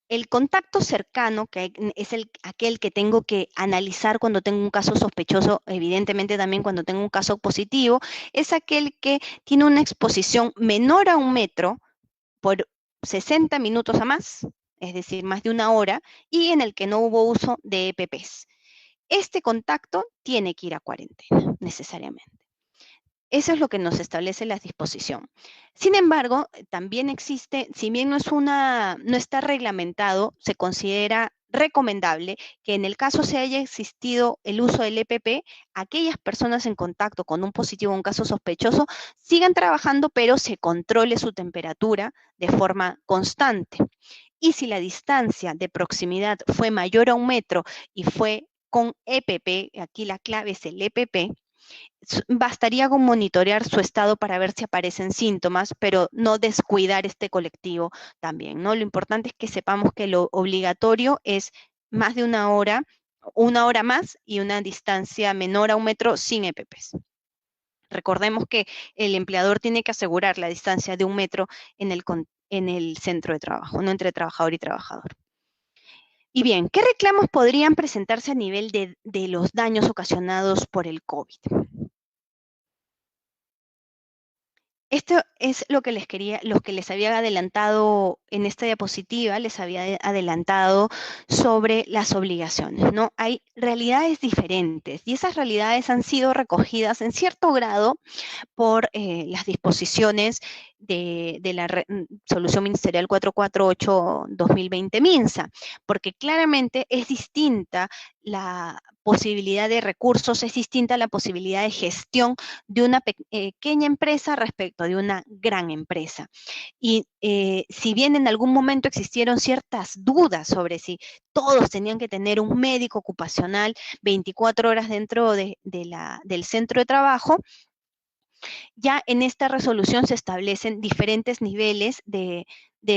El contacto cercano, que es aquel que tengo que analizar cuando tengo un caso sospechoso, evidentemente también cuando tengo un caso positivo, es aquel que tiene una exposición menor a 1 metro por 60 minutos a más, es decir, más de 1 hora, y en el que no hubo uso de EPPs. Este contacto tiene que ir a cuarentena, necesariamente. Eso es lo que nos establece la disposición. Sin embargo, también existe, si bien no está reglamentado, se considera recomendable que en el caso se haya existido el uso del EPP, aquellas personas en contacto con un positivo o un caso sospechoso sigan trabajando, pero se controle su temperatura de forma constante. Y si la distancia de proximidad fue mayor a 1 metro y fue con EPP, aquí la clave es el EPP, bastaría con monitorear su estado para ver si aparecen síntomas, pero no descuidar este colectivo también, ¿no? Lo importante es que sepamos que lo obligatorio es más de 1 hora más y una distancia menor a 1 metro sin EPPs. Recordemos que el empleador tiene que asegurar la distancia de 1 metro en el centro de trabajo, no entre trabajador y trabajador. Y bien, ¿qué reclamos podrían presentarse a nivel de los daños ocasionados por el COVID? Esto es lo que les había adelantado en esta diapositiva, les había adelantado sobre las obligaciones, ¿no? Hay realidades diferentes y esas realidades han sido recogidas en cierto grado por las disposiciones de la Solución Ministerial 448-2020 MINSA, porque claramente es distinta la posibilidad de recursos, es distinta la posibilidad de gestión de una pequeña empresa respecto de una gran empresa. Y si bien en algún momento existieron ciertas dudas sobre si todos tenían que tener un médico ocupacional 24 horas dentro del centro de trabajo, ya en esta resolución se establecen diferentes niveles de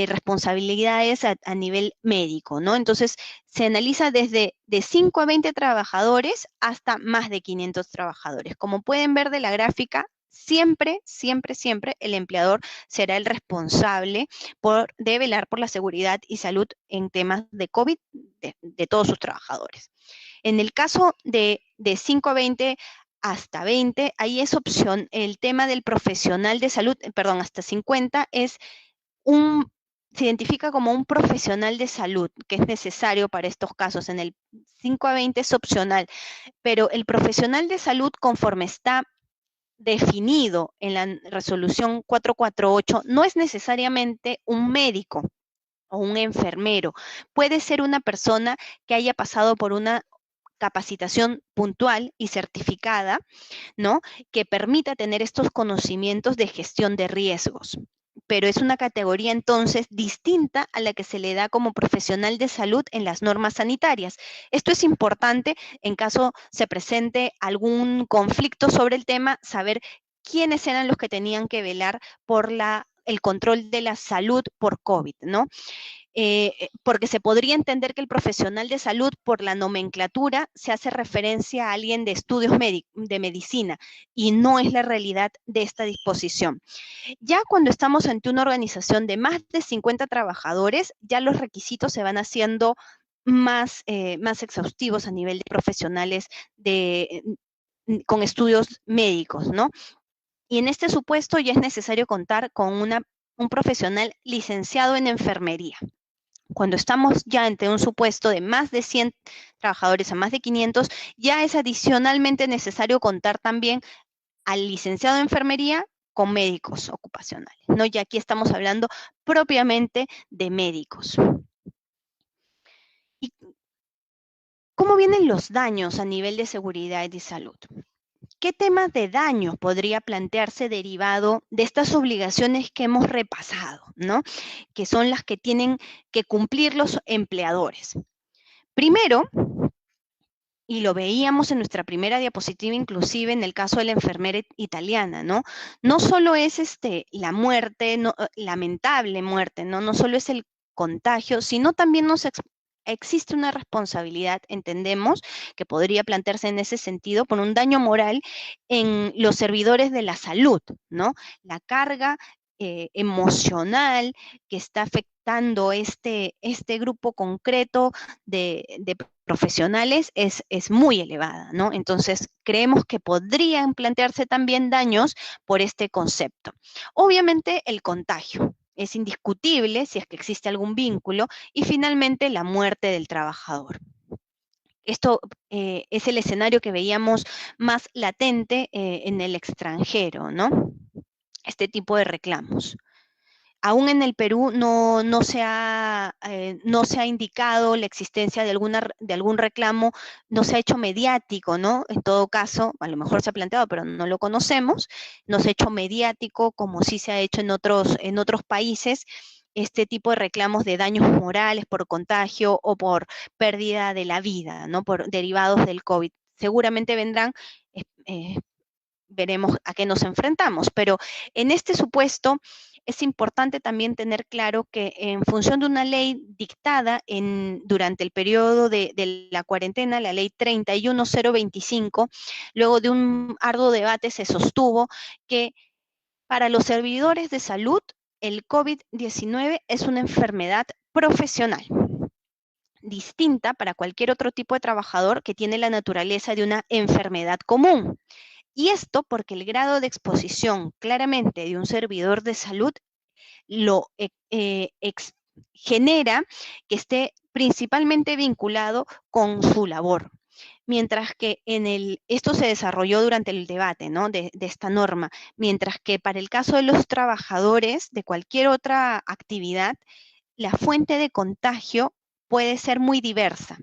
responsabilidades a nivel médico, ¿no? Entonces, se analiza desde de 5 a 20 trabajadores hasta más de 500 trabajadores. Como pueden ver de la gráfica, siempre, siempre, siempre el empleador será el responsable de velar por la seguridad y salud en temas de COVID de todos sus trabajadores. En el caso de 5 a 20 hasta 20, ahí es opción, el tema del profesional de salud, perdón, hasta 50 se identifica como un profesional de salud, que es necesario para estos casos. En el 5 a 20 es opcional, pero el profesional de salud, conforme está definido en la resolución 448, no es necesariamente un médico o un enfermero. Puede ser una persona que haya pasado por una capacitación puntual y certificada, ¿no? Que permita tener estos conocimientos de gestión de riesgos. Pero es una categoría entonces distinta a la que se le da como profesional de salud en las normas sanitarias. Esto es importante en caso se presente algún conflicto sobre el tema, saber quiénes eran los que tenían que velar por el control de la salud por COVID, ¿no? Porque se podría entender que el profesional de salud, por la nomenclatura, se hace referencia a alguien de estudios de medicina, y no es la realidad de esta disposición. Ya cuando estamos ante una organización de más de 50 trabajadores, ya los requisitos se van haciendo más exhaustivos a nivel de profesionales con estudios médicos, ¿no? Y en este supuesto ya es necesario contar con un profesional licenciado en enfermería. Cuando estamos ya ante un supuesto de más de 100 trabajadores a más de 500, ya es adicionalmente necesario contar también al licenciado en enfermería con médicos ocupacionales, ¿no? Y aquí estamos hablando propiamente de médicos. ¿Y cómo vienen los daños a nivel de seguridad y salud? ¿Qué temas de daño podría plantearse derivado de estas obligaciones que hemos repasado, ¿no? Que son las que tienen que cumplir los empleadores. Primero, y lo veíamos en nuestra primera diapositiva, inclusive en el caso de la enfermera italiana, ¿no? No solo es la muerte, lamentable muerte, ¿no? No solo es el contagio, sino también nos existe una responsabilidad, entendemos, que podría plantearse en ese sentido, por un daño moral en los servidores de la salud, ¿no? La carga emocional que está afectando este grupo concreto de profesionales es muy elevada, ¿no? Entonces, creemos que podrían plantearse también daños por este concepto. Obviamente, el contagio es indiscutible si es que existe algún vínculo y finalmente la muerte del trabajador. Esto es el escenario que veíamos más latente en el extranjero, ¿no? Este tipo de reclamos. Aún en el Perú no se ha indicado la existencia de algún reclamo, no se ha hecho mediático, ¿no? En todo caso, a lo mejor se ha planteado, pero no lo conocemos, no se ha hecho mediático como sí se ha hecho en otros países, este tipo de reclamos de daños morales por contagio o por pérdida de la vida, ¿no? Por derivados del COVID. Seguramente vendrán, eh, veremos a qué nos enfrentamos, pero en este supuesto es importante también tener claro que en función de una ley dictada durante el periodo de la cuarentena, la ley 31025, luego de un arduo debate se sostuvo que para los servidores de salud el COVID-19 es una enfermedad profesional distinta para cualquier otro tipo de trabajador que tiene la naturaleza de una enfermedad común. Y esto porque el grado de exposición claramente de un servidor de salud lo genera que esté principalmente vinculado con su labor. Mientras que esto se desarrolló durante el debate, ¿no? de esta norma, mientras que para el caso de los trabajadores de cualquier otra actividad, la fuente de contagio puede ser muy diversa.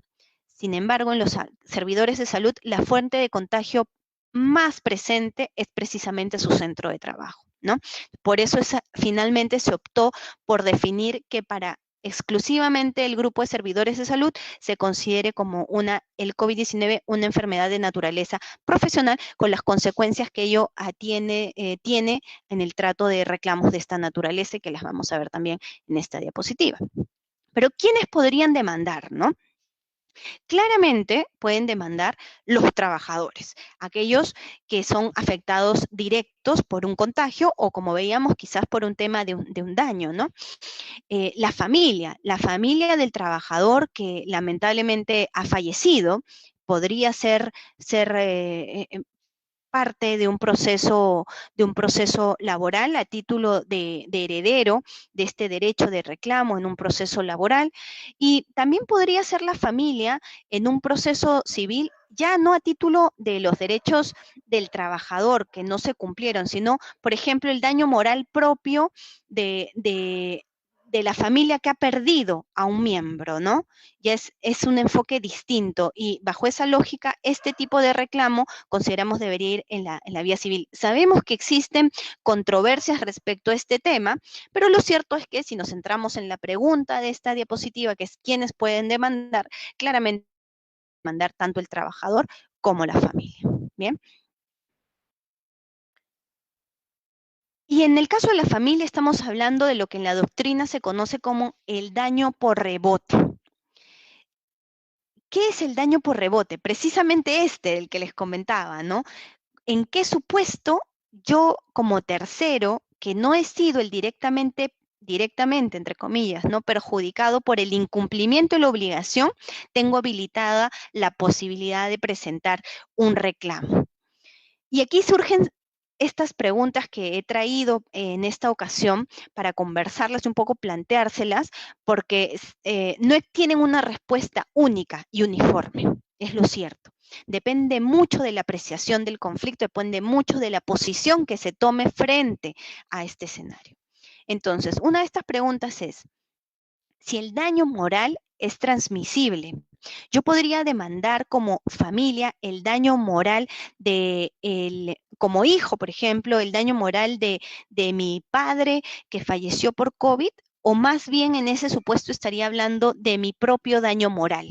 Sin embargo, en los servidores de salud, la fuente de contagio más presente es precisamente su centro de trabajo, ¿no? Por eso finalmente se optó por definir que para exclusivamente el grupo de servidores de salud se considere como el COVID-19 una enfermedad de naturaleza profesional con las consecuencias que ello tiene en el trato de reclamos de esta naturaleza y que las vamos a ver también en esta diapositiva. Pero ¿quiénes podrían demandar, no? Claramente pueden demandar los trabajadores, aquellos que son afectados directos por un contagio o, como veíamos, quizás por un tema de un daño, ¿no? La familia del trabajador que lamentablemente ha fallecido, podría ser parte de un proceso laboral a título de heredero de este derecho de reclamo en un proceso laboral, y también podría ser la familia en un proceso civil, ya no a título de los derechos del trabajador que no se cumplieron, sino, por ejemplo, el daño moral propio de la familia que ha perdido a un miembro, ¿no? Ya es un enfoque distinto y bajo esa lógica, este tipo de reclamo consideramos debería ir en la vía civil. Sabemos que existen controversias respecto a este tema, pero lo cierto es que si nos centramos en la pregunta de esta diapositiva, que es quiénes pueden demandar, claramente demandar tanto el trabajador como la familia. Bien. Y en el caso de la familia estamos hablando de lo que en la doctrina se conoce como el daño por rebote. ¿Qué es el daño por rebote? Precisamente el que les comentaba, ¿no? ¿En qué supuesto yo como tercero, que no he sido el directamente, entre comillas, ¿no? perjudicado por el incumplimiento de la obligación, tengo habilitada la posibilidad de presentar un reclamo? Y aquí surgen estas preguntas que he traído en esta ocasión para conversarlas y un poco planteárselas, porque no tienen una respuesta única y uniforme, es lo cierto. Depende mucho de la apreciación del conflicto, depende mucho de la posición que se tome frente a este escenario. Entonces, una de estas preguntas es si el daño moral es transmisible. Yo podría demandar como familia el daño moral como hijo, por ejemplo, el daño moral de mi padre que falleció por COVID, o más bien en ese supuesto estaría hablando de mi propio daño moral.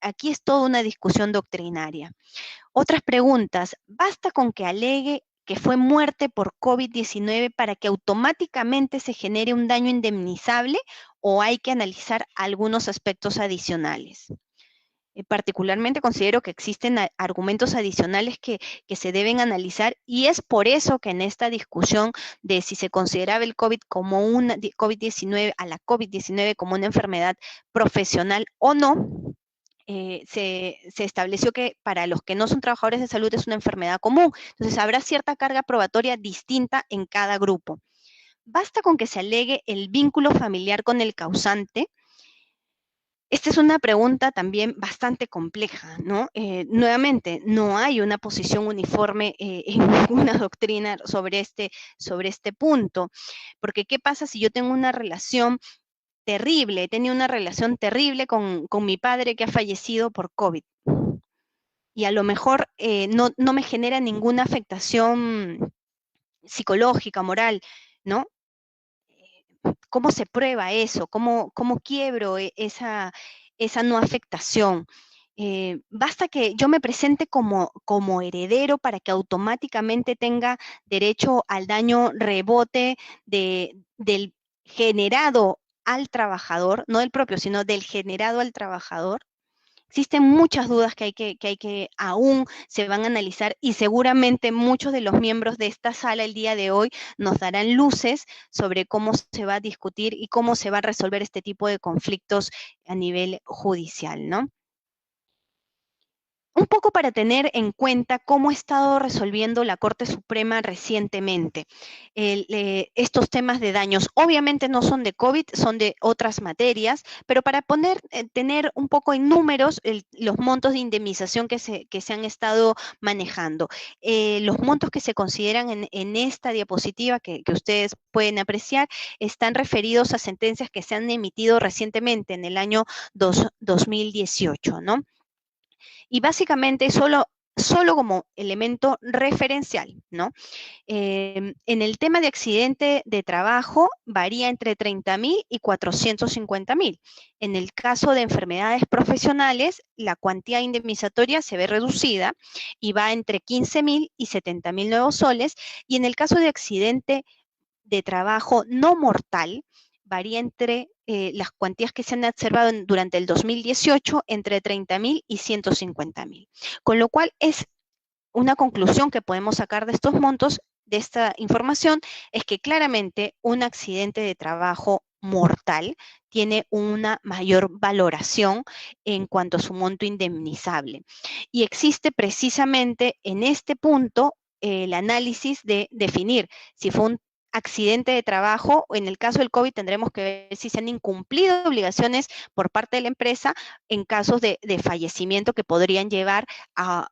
Aquí es toda una discusión doctrinaria. Otras preguntas, ¿basta con que alegue que fue muerte por COVID-19 para que automáticamente se genere un daño indemnizable o hay que analizar algunos aspectos adicionales? Particularmente considero que existen argumentos adicionales que se deben analizar y es por eso que en esta discusión de si se consideraba el COVID como una COVID-19 a la COVID-19 como una enfermedad profesional o no, se estableció que para los que no son trabajadores de salud es una enfermedad común. Entonces habrá cierta carga probatoria distinta en cada grupo. Basta con que se alegue el vínculo familiar con el causante. Esta es una pregunta también bastante compleja, ¿no? Nuevamente, no hay una posición uniforme en ninguna doctrina sobre este punto, porque ¿qué pasa si yo tengo una relación terrible, he tenido una relación terrible con mi padre que ha fallecido por COVID? Y a lo mejor no me genera ninguna afectación psicológica, moral, ¿no? ¿Cómo se prueba eso? ¿Cómo quiebro esa no afectación? Basta que yo me presente como heredero para que automáticamente tenga derecho al daño rebote del generado al trabajador, no del propio, sino del generado al trabajador. Existen muchas dudas que aún se van a analizar y seguramente muchos de los miembros de esta sala el día de hoy nos darán luces sobre cómo se va a discutir y cómo se va a resolver este tipo de conflictos a nivel judicial, ¿no? Un poco para tener en cuenta cómo ha estado resolviendo la Corte Suprema recientemente estos temas de daños. Obviamente no son de COVID, son de otras materias, pero para tener un poco en números los montos de indemnización que se han estado manejando. Los montos que se consideran en esta diapositiva que ustedes pueden apreciar están referidos a sentencias que se han emitido recientemente en el año 2018, ¿no? Y básicamente solo como elemento referencial, ¿no? En el tema de accidente de trabajo varía entre 30.000 y 450.000. En el caso de enfermedades profesionales, la cuantía indemnizatoria se ve reducida y va entre 15.000 y 70.000 nuevos soles. Y en el caso de accidente de trabajo no mortal, varía entre las cuantías que se han observado durante el 2018 entre 30.000 y 150.000. Con lo cual es una conclusión que podemos sacar de estos montos, de esta información, es que claramente un accidente de trabajo mortal tiene una mayor valoración en cuanto a su monto indemnizable. Y existe precisamente en este punto el análisis de definir si fue un accidente de trabajo, o en el caso del COVID tendremos que ver si se han incumplido obligaciones por parte de la empresa en casos de fallecimiento que podrían llevar a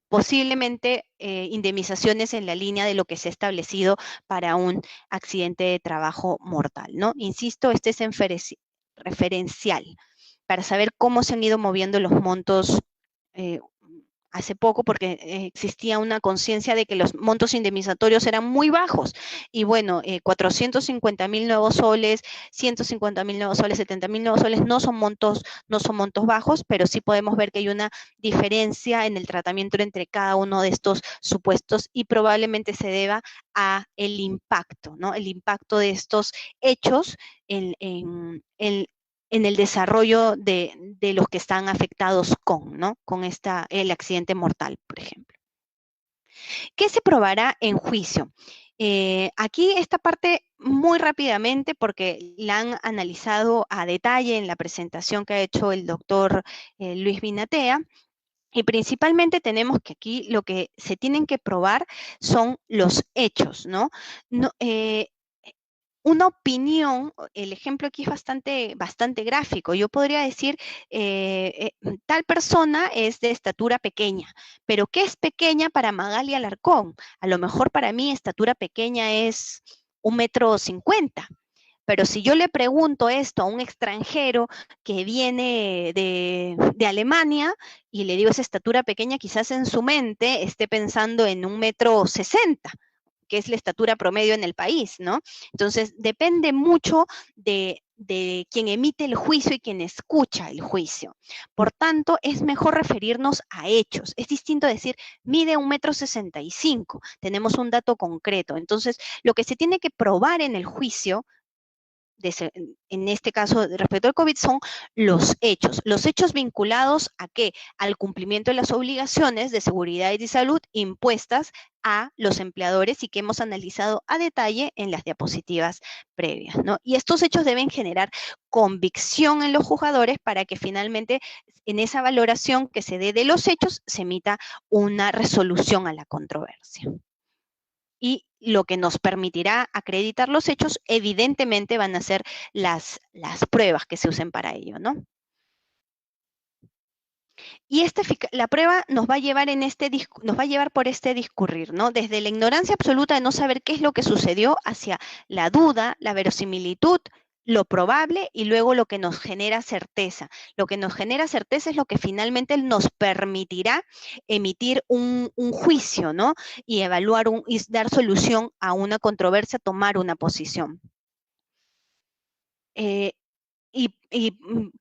posiblemente indemnizaciones en la línea de lo que se ha establecido para un accidente de trabajo mortal, ¿no? Insisto, este es referencial para saber cómo se han ido moviendo los montos hace poco, porque existía una conciencia de que los montos indemnizatorios eran muy bajos. Y bueno, 450.000 nuevos soles, 150.000 nuevos soles, 70.000 nuevos soles no son montos bajos, pero sí podemos ver que hay una diferencia en el tratamiento entre cada uno de estos supuestos y probablemente se deba a el impacto, ¿no? El impacto de estos hechos en el desarrollo de los que están afectados ¿no? Con el accidente mortal, por ejemplo. ¿Qué se probará en juicio? Aquí esta parte muy rápidamente porque la han analizado a detalle en la presentación que ha hecho el doctor Luis Binatea. Y principalmente tenemos que aquí lo que se tienen que probar son los hechos, ¿no? Una opinión, el ejemplo aquí es bastante gráfico. Yo podría decir, tal persona es de estatura pequeña, pero ¿qué es pequeña para Magali Alarcón? A lo mejor para mí estatura pequeña es 1,50 m. Pero si yo le pregunto esto a un extranjero que viene de Alemania y le digo esa estatura pequeña, quizás en su mente esté pensando en 1,60 m, que es la estatura promedio en el país, ¿no? Entonces, depende mucho de de quien emite el juicio y quien escucha el juicio. Por tanto, es mejor referirnos a hechos. Es distinto decir, mide 1,65 m, tenemos un dato concreto. Entonces, lo que se tiene que probar en el juicio, en este caso respecto al COVID, son los hechos vinculados a qué, al cumplimiento de las obligaciones de seguridad y de salud impuestas a los empleadores y que hemos analizado a detalle en las diapositivas previas, ¿no? Y estos hechos deben generar convicción en los juzgadores para que finalmente en esa valoración que se dé de los hechos se emita una resolución a la controversia. Y lo que nos permitirá acreditar los hechos, evidentemente, van a ser las pruebas que se usen para ello, ¿no? Y la prueba nos va a llevar nos va a llevar por este discurrir, ¿no? Desde la ignorancia absoluta de no saber qué es lo que sucedió hacia la duda, la verosimilitud, lo probable y luego lo que nos genera certeza. Lo que nos genera certeza es lo que finalmente nos permitirá emitir un juicio, ¿no? Y evaluar y dar solución a una controversia, tomar una posición.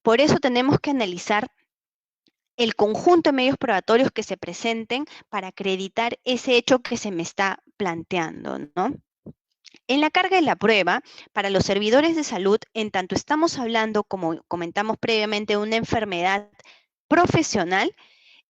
Por eso tenemos que analizar el conjunto de medios probatorios que se presenten para acreditar ese hecho que se me está planteando, ¿no? En la carga de la prueba, para los servidores de salud, en tanto estamos hablando, como comentamos previamente, de una enfermedad profesional,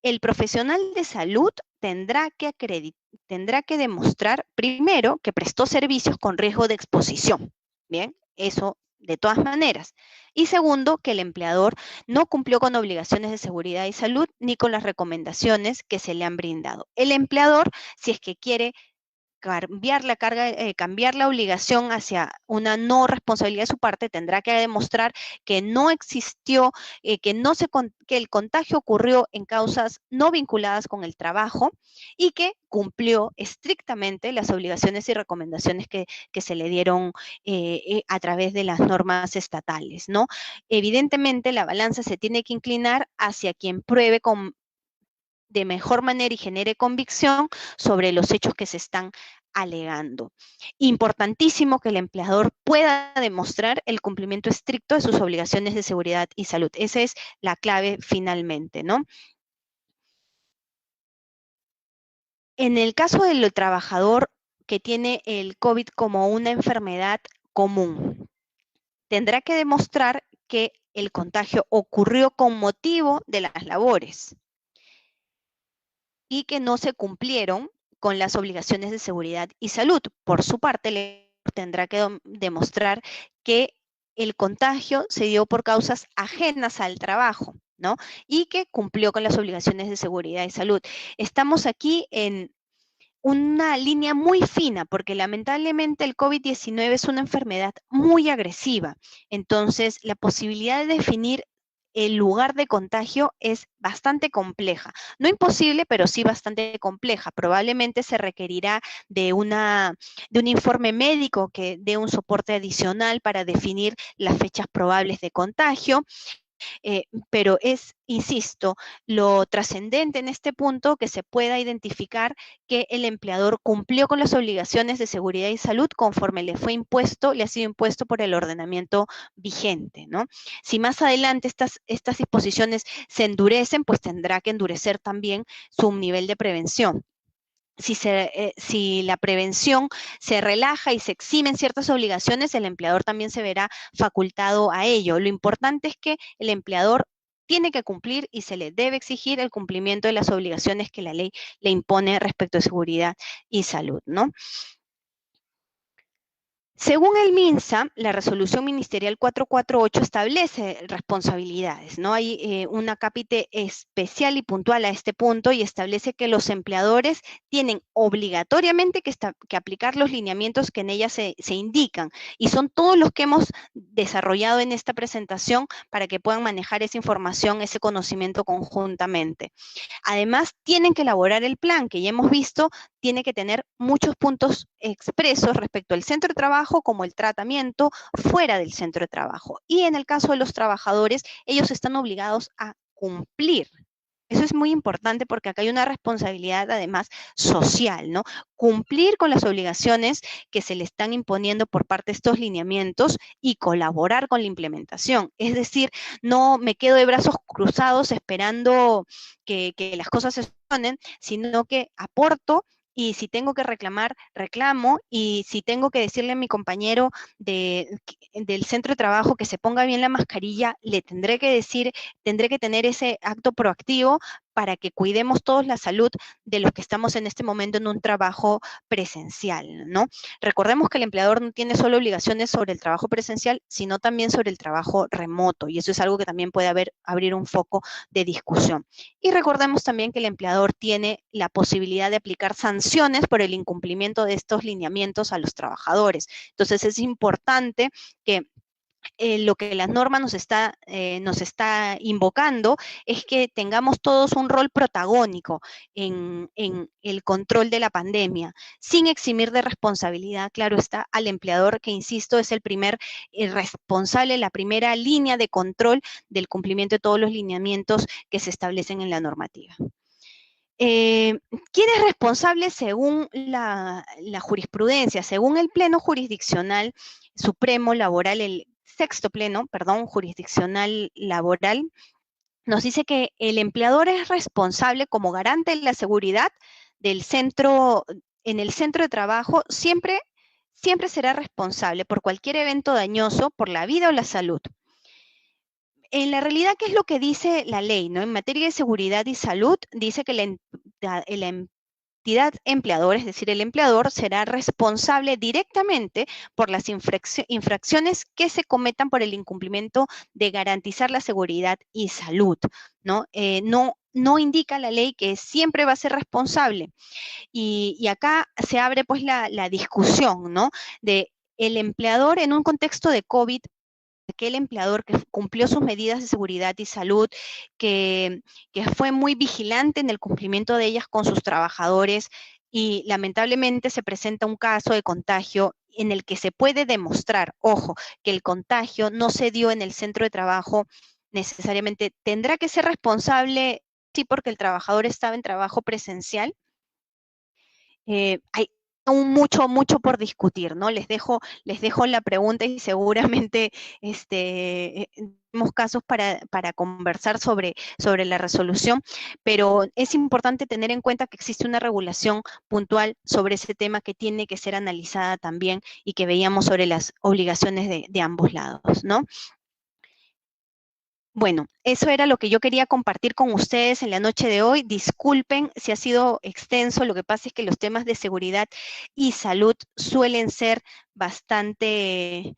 el profesional de salud tendrá que demostrar, primero, que prestó servicios con riesgo de exposición. Bien, eso de todas maneras. Y segundo, que el empleador no cumplió con obligaciones de seguridad y salud ni con las recomendaciones que se le han brindado. El empleador, si es que quiere cambiar la obligación hacia una no responsabilidad de su parte, tendrá que demostrar que no existió, que el contagio ocurrió en causas no vinculadas con el trabajo y que cumplió estrictamente las obligaciones y recomendaciones que se le dieron a través de las normas estatales, ¿no? Evidentemente, la balanza se tiene que inclinar hacia quien pruebe de mejor manera y genere convicción sobre los hechos que se están alegando. Importantísimo que el empleador pueda demostrar el cumplimiento estricto de sus obligaciones de seguridad y salud. Esa es la clave finalmente, ¿no? En el caso del trabajador que tiene el COVID como una enfermedad común, tendrá que demostrar que el contagio ocurrió con motivo de las labores y que no se cumplieron con las obligaciones de seguridad y salud. Por su parte, le tendrá que demostrar que el contagio se dio por causas ajenas al trabajo, ¿no? Y que cumplió con las obligaciones de seguridad y salud. Estamos aquí en una línea muy fina, porque lamentablemente el COVID-19 es una enfermedad muy agresiva. Entonces, la posibilidad de definir el lugar de contagio es bastante compleja. No imposible, pero sí bastante compleja. Probablemente se requerirá de un informe médico que dé un soporte adicional para definir las fechas probables de contagio. Pero insisto, lo trascendente en este punto que se pueda identificar que el empleador cumplió con las obligaciones de seguridad y salud conforme le ha sido impuesto por el ordenamiento vigente, ¿no? Si más adelante estas disposiciones se endurecen, pues tendrá que endurecer también su nivel de prevención. Si la prevención se relaja y se eximen ciertas obligaciones, el empleador también se verá facultado a ello. Lo importante es que el empleador tiene que cumplir y se le debe exigir el cumplimiento de las obligaciones que la ley le impone respecto a seguridad y salud, ¿no? Según el MINSA, la resolución ministerial 448 establece responsabilidades, ¿no? Hay un acápite especial y puntual a este punto y establece que los empleadores tienen obligatoriamente que aplicar los lineamientos que en ella se indican y son todos los que hemos desarrollado en esta presentación para que puedan manejar esa información, ese conocimiento conjuntamente. Además, tienen que elaborar el plan que ya hemos visto, tiene que tener muchos puntos expresos respecto al centro de trabajo como el tratamiento fuera del centro de trabajo. Y en el caso de los trabajadores, ellos están obligados a cumplir Eso es muy importante porque acá hay una responsabilidad además social, ¿no? Cumplir con las obligaciones que se le están imponiendo por parte de estos lineamientos y colaborar con la implementación. Es decir, no me quedo de brazos cruzados esperando que las cosas se solucionen, sino que aporto y si tengo que reclamar, reclamo, y si tengo que decirle a mi compañero del centro de trabajo que se ponga bien la mascarilla, le tendré que decir, tendré que tener ese acto proactivo para que cuidemos todos la salud de los que estamos en este momento en un trabajo presencial, ¿no? Recordemos que el empleador no tiene solo obligaciones sobre el trabajo presencial, sino también sobre el trabajo remoto, y eso es algo que también puede abrir un foco de discusión. Y recordemos también que el empleador tiene la posibilidad de aplicar sanciones por el incumplimiento de estos lineamientos a los trabajadores. Entonces es importante que lo que la norma nos está invocando es que tengamos todos un rol protagónico en el control de la pandemia, sin eximir de responsabilidad, claro está, al empleador, que insisto, es el primer responsable, la primera línea de control del cumplimiento de todos los lineamientos que se establecen en la normativa. ¿Quién es responsable según la jurisprudencia? Según el Pleno Jurisdiccional Supremo Laboral, el sexto pleno, perdón, jurisdiccional laboral, nos dice que el empleador es responsable como garante de la seguridad del centro, en el centro de trabajo, siempre será responsable por cualquier evento dañoso por la vida o la salud. En la realidad, ¿qué es lo que dice la ley, no? En materia de seguridad y salud, dice que la entidad empleador, es decir, el empleador, será responsable directamente por las infracciones que se cometan por el incumplimiento de garantizar la seguridad y salud, ¿no? No indica la ley que siempre va a ser responsable. Y acá se abre pues la discusión, ¿no? De el empleador en un contexto de COVID, aquel empleador que cumplió sus medidas de seguridad y salud, que, que fue muy vigilante en el cumplimiento de ellas con sus trabajadores, y lamentablemente se presenta un caso de contagio en el que se puede demostrar, ojo, que el contagio no se dio en el centro de trabajo necesariamente, tendrá que ser responsable, sí, porque el trabajador estaba en trabajo presencial. Hay aún mucho por discutir, ¿no? Les dejo la pregunta y seguramente tenemos casos para conversar sobre la resolución, pero es importante tener en cuenta que existe una regulación puntual sobre ese tema que tiene que ser analizada también, y que veíamos sobre las obligaciones de ambos lados, ¿no? Bueno, eso era lo que yo quería compartir con ustedes en la noche de hoy. Disculpen si ha sido extenso, lo que pasa es que los temas de seguridad y salud suelen ser bastante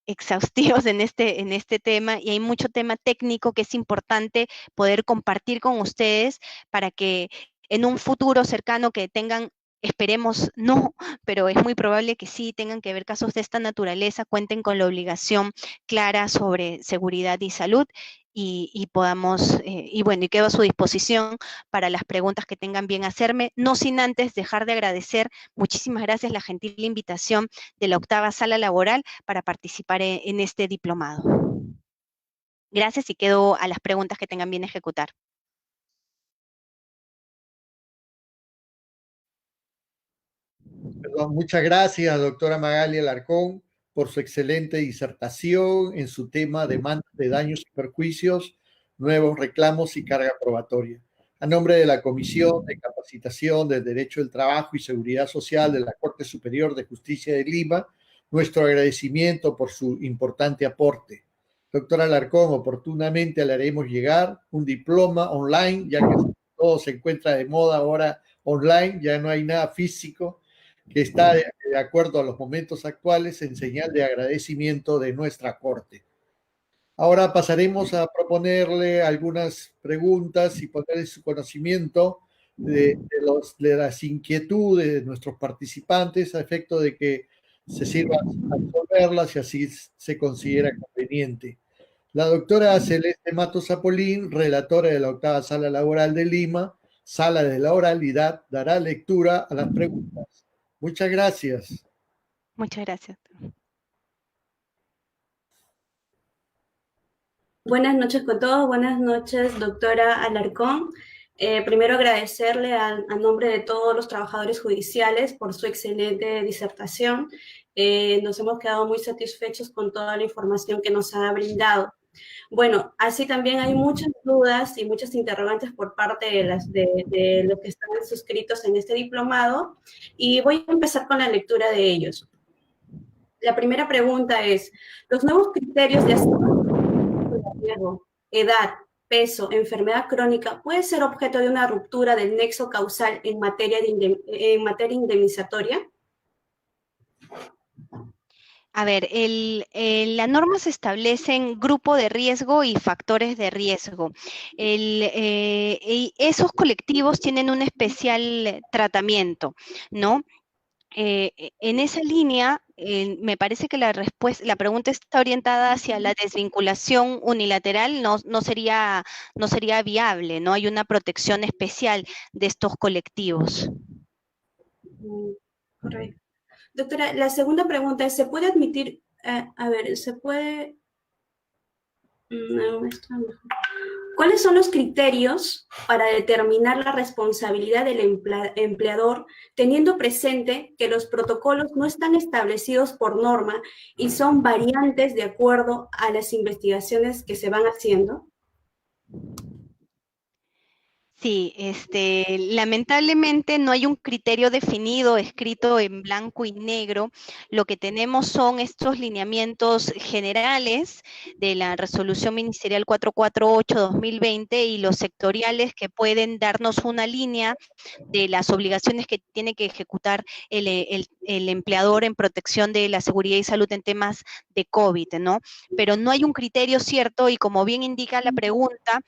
exhaustivos en este tema, y hay mucho tema técnico que es importante poder compartir con ustedes para que en un futuro cercano que tengan, esperemos no, pero es muy probable que sí tengan que ver casos de esta naturaleza, cuenten con la obligación clara sobre seguridad y salud, y podamos, y bueno, y quedo a su disposición para las preguntas que tengan bien hacerme, no sin antes dejar de agradecer, muchísimas gracias, la gentil invitación de la octava sala laboral para participar en este diplomado. Gracias, y quedo a las preguntas que tengan bien ejecutar. Perdón, muchas gracias, doctora Magali Alarcón, por su excelente disertación en su tema demandas de daños y perjuicios, nuevos reclamos y carga probatoria. A nombre de la Comisión de Capacitación del Derecho del Trabajo y Seguridad Social de la Corte Superior de Justicia de Lima, nuestro agradecimiento por su importante aporte. Doctora Alarcón, oportunamente le haremos llegar un diploma online, ya que todo se encuentra de moda ahora online, ya no hay nada físico, que está de acuerdo a los momentos actuales en señal de agradecimiento de nuestra Corte. Ahora pasaremos a proponerle algunas preguntas y ponerle su conocimiento de las inquietudes de nuestros participantes a efecto de que se sirva a resolverlas si así se considera conveniente. La doctora Celeste Matos Zapolín, relatora de la octava Sala Laboral de Lima, Sala de la Oralidad, dará lectura a las preguntas. Muchas gracias. Muchas gracias. Buenas noches con todos, buenas noches, doctora Alarcón. Primero agradecerle a nombre de todos los trabajadores judiciales por su excelente disertación. Nos hemos quedado muy satisfechos con toda la información que nos ha brindado. Bueno, así también hay muchas dudas y muchas interrogantes por parte de los que están suscritos en este diplomado y voy a empezar con la lectura de ellos. La primera pregunta es, ¿los nuevos criterios de riesgo, edad, peso, enfermedad crónica puede ser objeto de una ruptura del nexo causal en materia, en materia indemnizatoria? A ver, la norma se establecen grupo de riesgo y factores de riesgo. Y esos colectivos tienen un especial tratamiento, ¿no? En esa línea, me parece que la pregunta está orientada hacia la desvinculación unilateral, no sería viable, no hay una protección especial de estos colectivos. Correcto. Doctora, la segunda pregunta es, ¿se puede admitir, ¿cuáles son los criterios para determinar la responsabilidad del empleador, teniendo presente que los protocolos no están establecidos por norma y son variantes de acuerdo a las investigaciones que se van haciendo? Sí, lamentablemente no hay un criterio definido, escrito en blanco y negro. Lo que tenemos son estos lineamientos generales de la Resolución Ministerial 448-2020 y los sectoriales que pueden darnos una línea de las obligaciones que tiene que ejecutar el empleador en protección de la seguridad y salud en temas de COVID, ¿no? Pero no hay un criterio cierto y como bien indica la pregunta,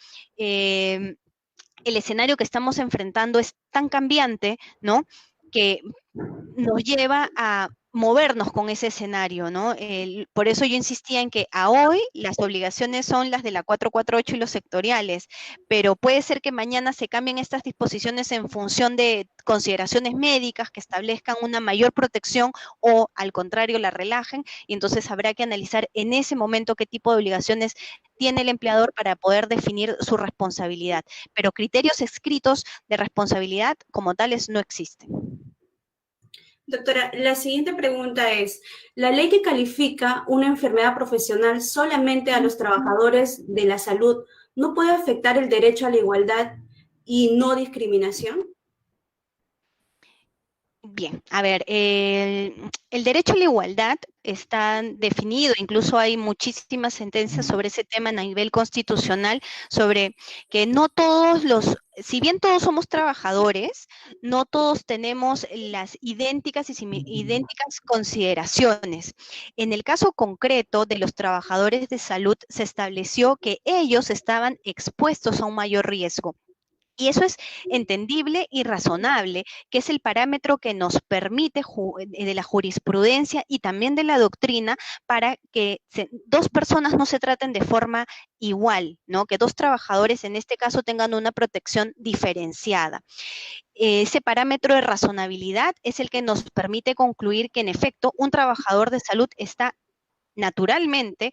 el escenario que estamos enfrentando es tan cambiante, ¿no? Que nos lleva a movernos con ese escenario, ¿no? Por eso yo insistía en que a hoy las obligaciones son las de la 448 y los sectoriales, pero puede ser que mañana se cambien estas disposiciones en función de consideraciones médicas que establezcan una mayor protección o al contrario la relajen y entonces habrá que analizar en ese momento qué tipo de obligaciones tiene el empleador para poder definir su responsabilidad. Pero criterios escritos de responsabilidad como tales no existen. Doctora, la siguiente pregunta es, ¿la ley que califica una enfermedad profesional solamente a los trabajadores de la salud no puede afectar el derecho a la igualdad y no discriminación? Bien, a ver, el derecho a la igualdad está definido, incluso hay muchísimas sentencias sobre ese tema a nivel constitucional, sobre que no todos si bien todos somos trabajadores, no todos tenemos las idénticas consideraciones. En el caso concreto de los trabajadores de salud, se estableció que ellos estaban expuestos a un mayor riesgo. Y eso es entendible y razonable, que es el parámetro que nos permite de la jurisprudencia y también de la doctrina para que dos personas no se traten de forma igual, ¿no? Que dos trabajadores en este caso tengan una protección diferenciada. Ese parámetro de razonabilidad es el que nos permite concluir que en efecto un trabajador de salud está naturalmente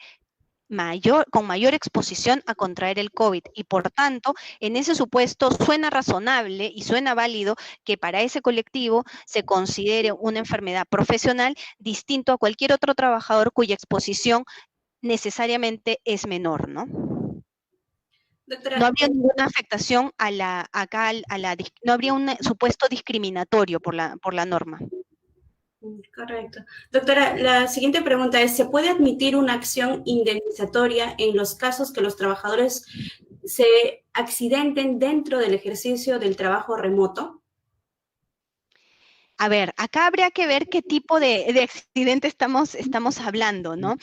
con mayor exposición a contraer el COVID y por tanto, en ese supuesto suena razonable y suena válido que para ese colectivo se considere una enfermedad profesional distinto a cualquier otro trabajador cuya exposición necesariamente es menor, ¿no? Doctora, no habría ninguna afectación no habría un supuesto discriminatorio por la norma. Correcto. Doctora, la siguiente pregunta es, ¿se puede admitir una acción indemnizatoria en los casos que los trabajadores se accidenten dentro del ejercicio del trabajo remoto? A ver, acá habría que ver qué tipo de accidente estamos hablando, ¿no?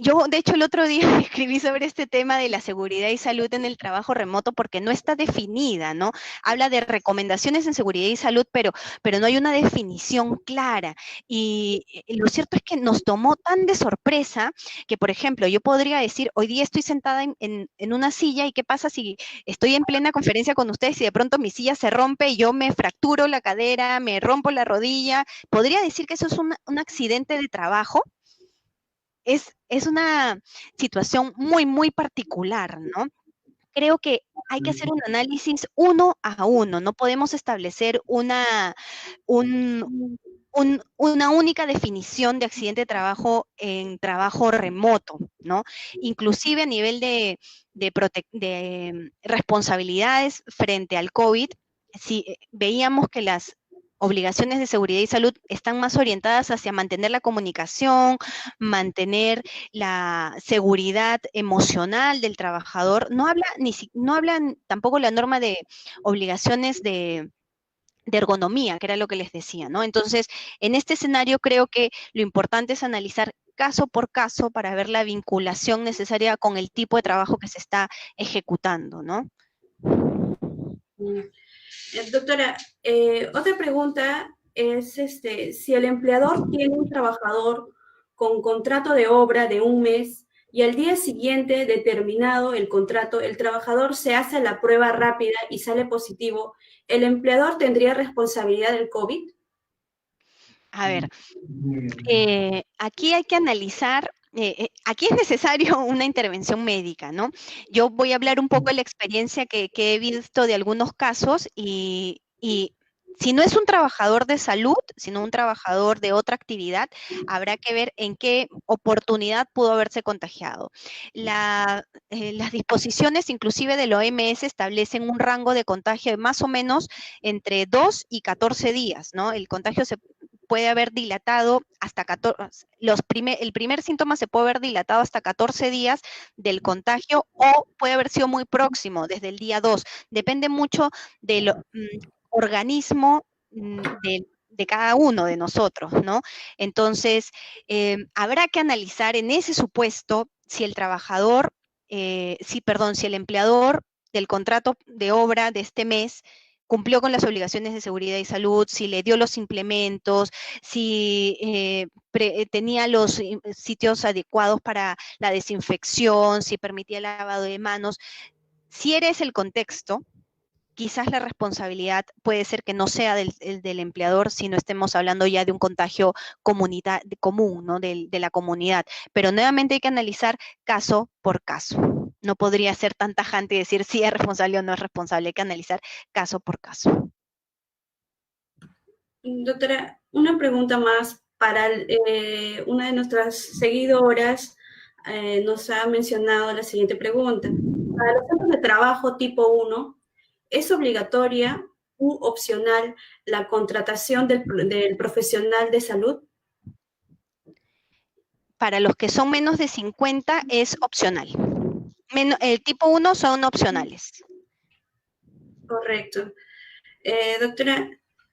Yo, de hecho, el otro día escribí sobre este tema de la seguridad y salud en el trabajo remoto porque no está definida, ¿no? Habla de recomendaciones en seguridad y salud, pero no hay una definición clara. Y lo cierto es que nos tomó tan de sorpresa que, por ejemplo, yo podría decir, hoy día estoy sentada en una silla y ¿qué pasa si estoy en plena conferencia con ustedes y de pronto mi silla se rompe y yo me fracturo la cadera, me rompo la rodilla? ¿Podría decir que eso es un accidente de trabajo? es una situación muy, muy particular, ¿no? Creo que hay que hacer un análisis uno a uno, no podemos establecer una única definición de accidente de trabajo en trabajo remoto, ¿no? Inclusive a nivel de responsabilidades frente al COVID, si veíamos que las obligaciones de seguridad y salud están más orientadas hacia mantener la comunicación, mantener la seguridad emocional del trabajador. No hablan tampoco la norma de obligaciones de ergonomía, que era lo que les decía, ¿no? Entonces, en este escenario creo que lo importante es analizar caso por caso para ver la vinculación necesaria con el tipo de trabajo que se está ejecutando, ¿no? Doctora, otra pregunta es si el empleador tiene un trabajador con contrato de obra de un mes y al día siguiente de terminado el contrato, el trabajador se hace la prueba rápida y sale positivo, ¿el empleador tendría responsabilidad del COVID? A ver, aquí hay que analizar, aquí es necesario una intervención médica, ¿no? Yo voy a hablar un poco de la experiencia que he visto de algunos casos y si no es un trabajador de salud, sino un trabajador de otra actividad, habrá que ver en qué oportunidad pudo haberse contagiado. Las disposiciones inclusive de la OMS establecen un rango de contagio de más o menos entre 2 y 14 días, ¿no? El contagio se puede haber dilatado hasta 14, el primer síntoma se puede haber dilatado hasta 14 días del contagio o puede haber sido muy próximo, desde el día 2. Depende mucho del organismo de cada uno de nosotros, ¿no? Entonces, habrá que analizar en ese supuesto si el trabajador, si el empleador del contrato de obra de este mes cumplió con las obligaciones de seguridad y salud, si le dio los implementos, si tenía los sitios adecuados para la desinfección, si permitía el lavado de manos. Si eres el contexto, quizás la responsabilidad puede ser que no sea del empleador, sino estemos hablando ya de un contagio común, ¿no? De la comunidad. Pero nuevamente hay que analizar caso por caso. No podría ser tan tajante y decir si es responsable o no es responsable. Hay que analizar caso por caso. Doctora, una pregunta más para una de nuestras seguidoras. Nos ha mencionado la siguiente pregunta. Para los centros de trabajo tipo 1, ¿es obligatoria u opcional la contratación del profesional de salud? Para los que son menos de 50 es opcional. El tipo 1 son opcionales. Correcto. Doctora,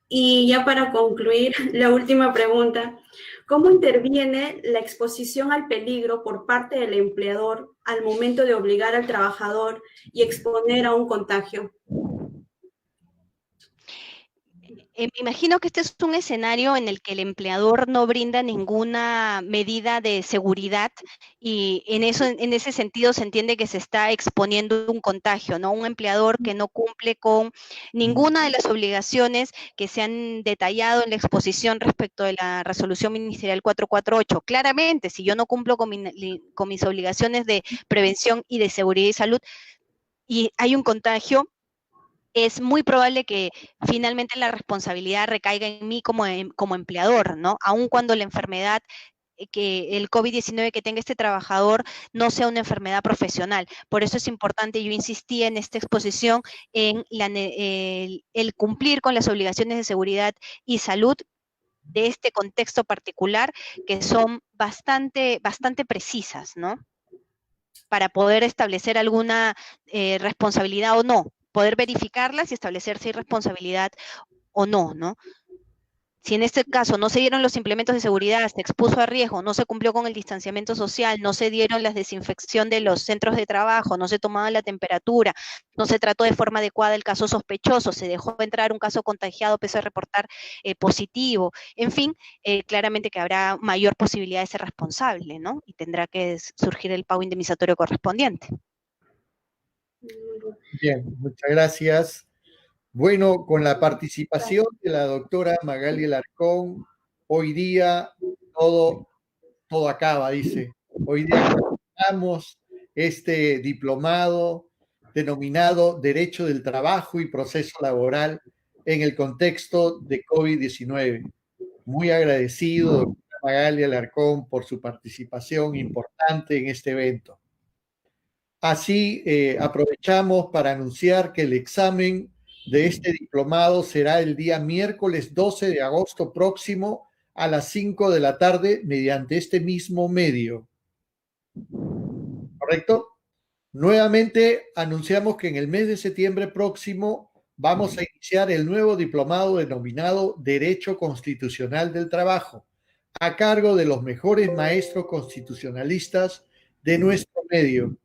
y ya para concluir, la última pregunta. ¿Cómo interviene la exposición al peligro por parte del empleador al momento de obligar al trabajador y exponer a un contagio? Me imagino que este es un escenario en el que el empleador no brinda ninguna medida de seguridad y en ese sentido se entiende que se está exponiendo un contagio, ¿no? Un empleador que no cumple con ninguna de las obligaciones que se han detallado en la exposición respecto de la resolución ministerial 448. Claramente, si yo no cumplo con mis obligaciones de prevención y de seguridad y salud y hay un contagio, es muy probable que finalmente la responsabilidad recaiga en mí como empleador, ¿no? Aun cuando la enfermedad que el COVID-19 que tenga este trabajador no sea una enfermedad profesional. Por eso es importante, yo insistí en esta exposición, en el cumplir con las obligaciones de seguridad y salud de este contexto particular, que son bastante precisas, ¿no? Para poder establecer alguna responsabilidad o no, poder verificarlas y establecer si hay responsabilidad o no, ¿no? Si en este caso no se dieron los implementos de seguridad, se expuso a riesgo, no se cumplió con el distanciamiento social, no se dieron la desinfección de los centros de trabajo, no se tomaba la temperatura, no se trató de forma adecuada el caso sospechoso, se dejó entrar un caso contagiado, pese a reportar positivo, en fin, claramente que habrá mayor posibilidad de ser responsable, ¿no? Y tendrá que surgir el pago indemnizatorio correspondiente. Bien, muchas gracias. Bueno, con la participación de la doctora Magali Alarcón, hoy día todo acaba, dice. Hoy día comenzamos este diplomado denominado Derecho del Trabajo y Proceso Laboral en el contexto de COVID-19. Muy agradecido, doctora Magali Alarcón, por su participación importante en este evento. Así, aprovechamos para anunciar que el examen de este diplomado será el día miércoles 12 de agosto próximo a las 5 de la tarde mediante este mismo medio. ¿Correcto? Nuevamente anunciamos que en el mes de septiembre próximo vamos a iniciar el nuevo diplomado denominado Derecho Constitucional del Trabajo, a cargo de los mejores maestros constitucionalistas de nuestro medio,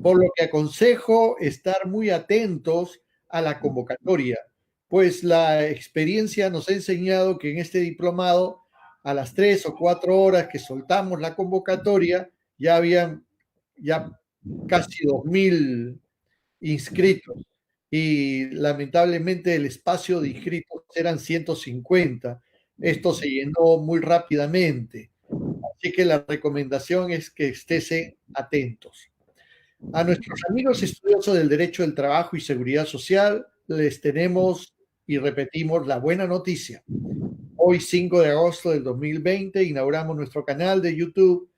por lo que aconsejo estar muy atentos a la convocatoria, pues la experiencia nos ha enseñado que en este diplomado, a las 3 o 4 horas que soltamos la convocatoria, ya habían casi 2.000 inscritos y lamentablemente el espacio de inscritos eran 150. Esto se llenó muy rápidamente, así que la recomendación es que estén atentos. A nuestros amigos estudiosos del derecho del trabajo y seguridad social les tenemos y repetimos la buena noticia. Hoy, 5 de agosto del 2020, inauguramos nuestro canal de YouTube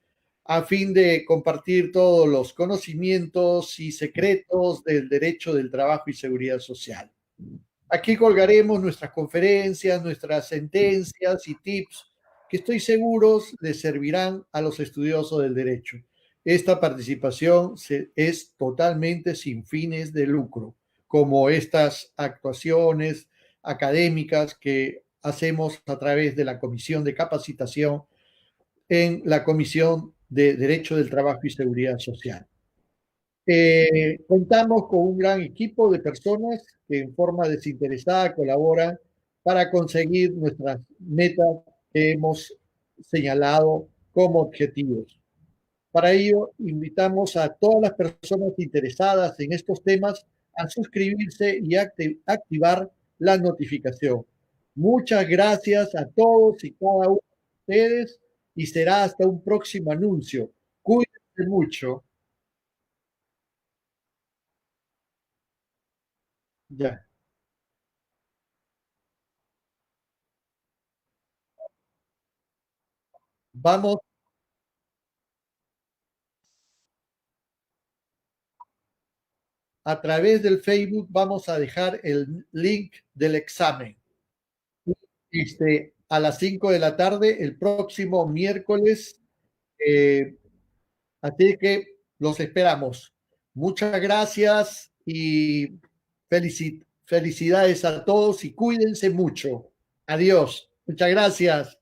a fin de compartir todos los conocimientos y secretos del derecho del trabajo y seguridad social. Aquí colgaremos nuestras conferencias, nuestras sentencias y tips que estoy seguro les servirán a los estudiosos del derecho. Esta participación es totalmente sin fines de lucro, como estas actuaciones académicas que hacemos a través de la Comisión de Capacitación en la Comisión de Derecho del Trabajo y Seguridad Social. Contamos con un gran equipo de personas que en forma desinteresada colaboran para conseguir nuestras metas que hemos señalado como objetivos. Para ello, invitamos a todas las personas interesadas en estos temas a suscribirse y activar la notificación. Muchas gracias a todos y cada uno de ustedes y será hasta un próximo anuncio. Cuídense mucho. Ya. Vamos a través del Facebook, vamos a dejar el link del examen. A las 5 de la tarde, el próximo miércoles. Así que los esperamos. Muchas gracias y felicidades a todos y cuídense mucho. Adiós. Muchas gracias.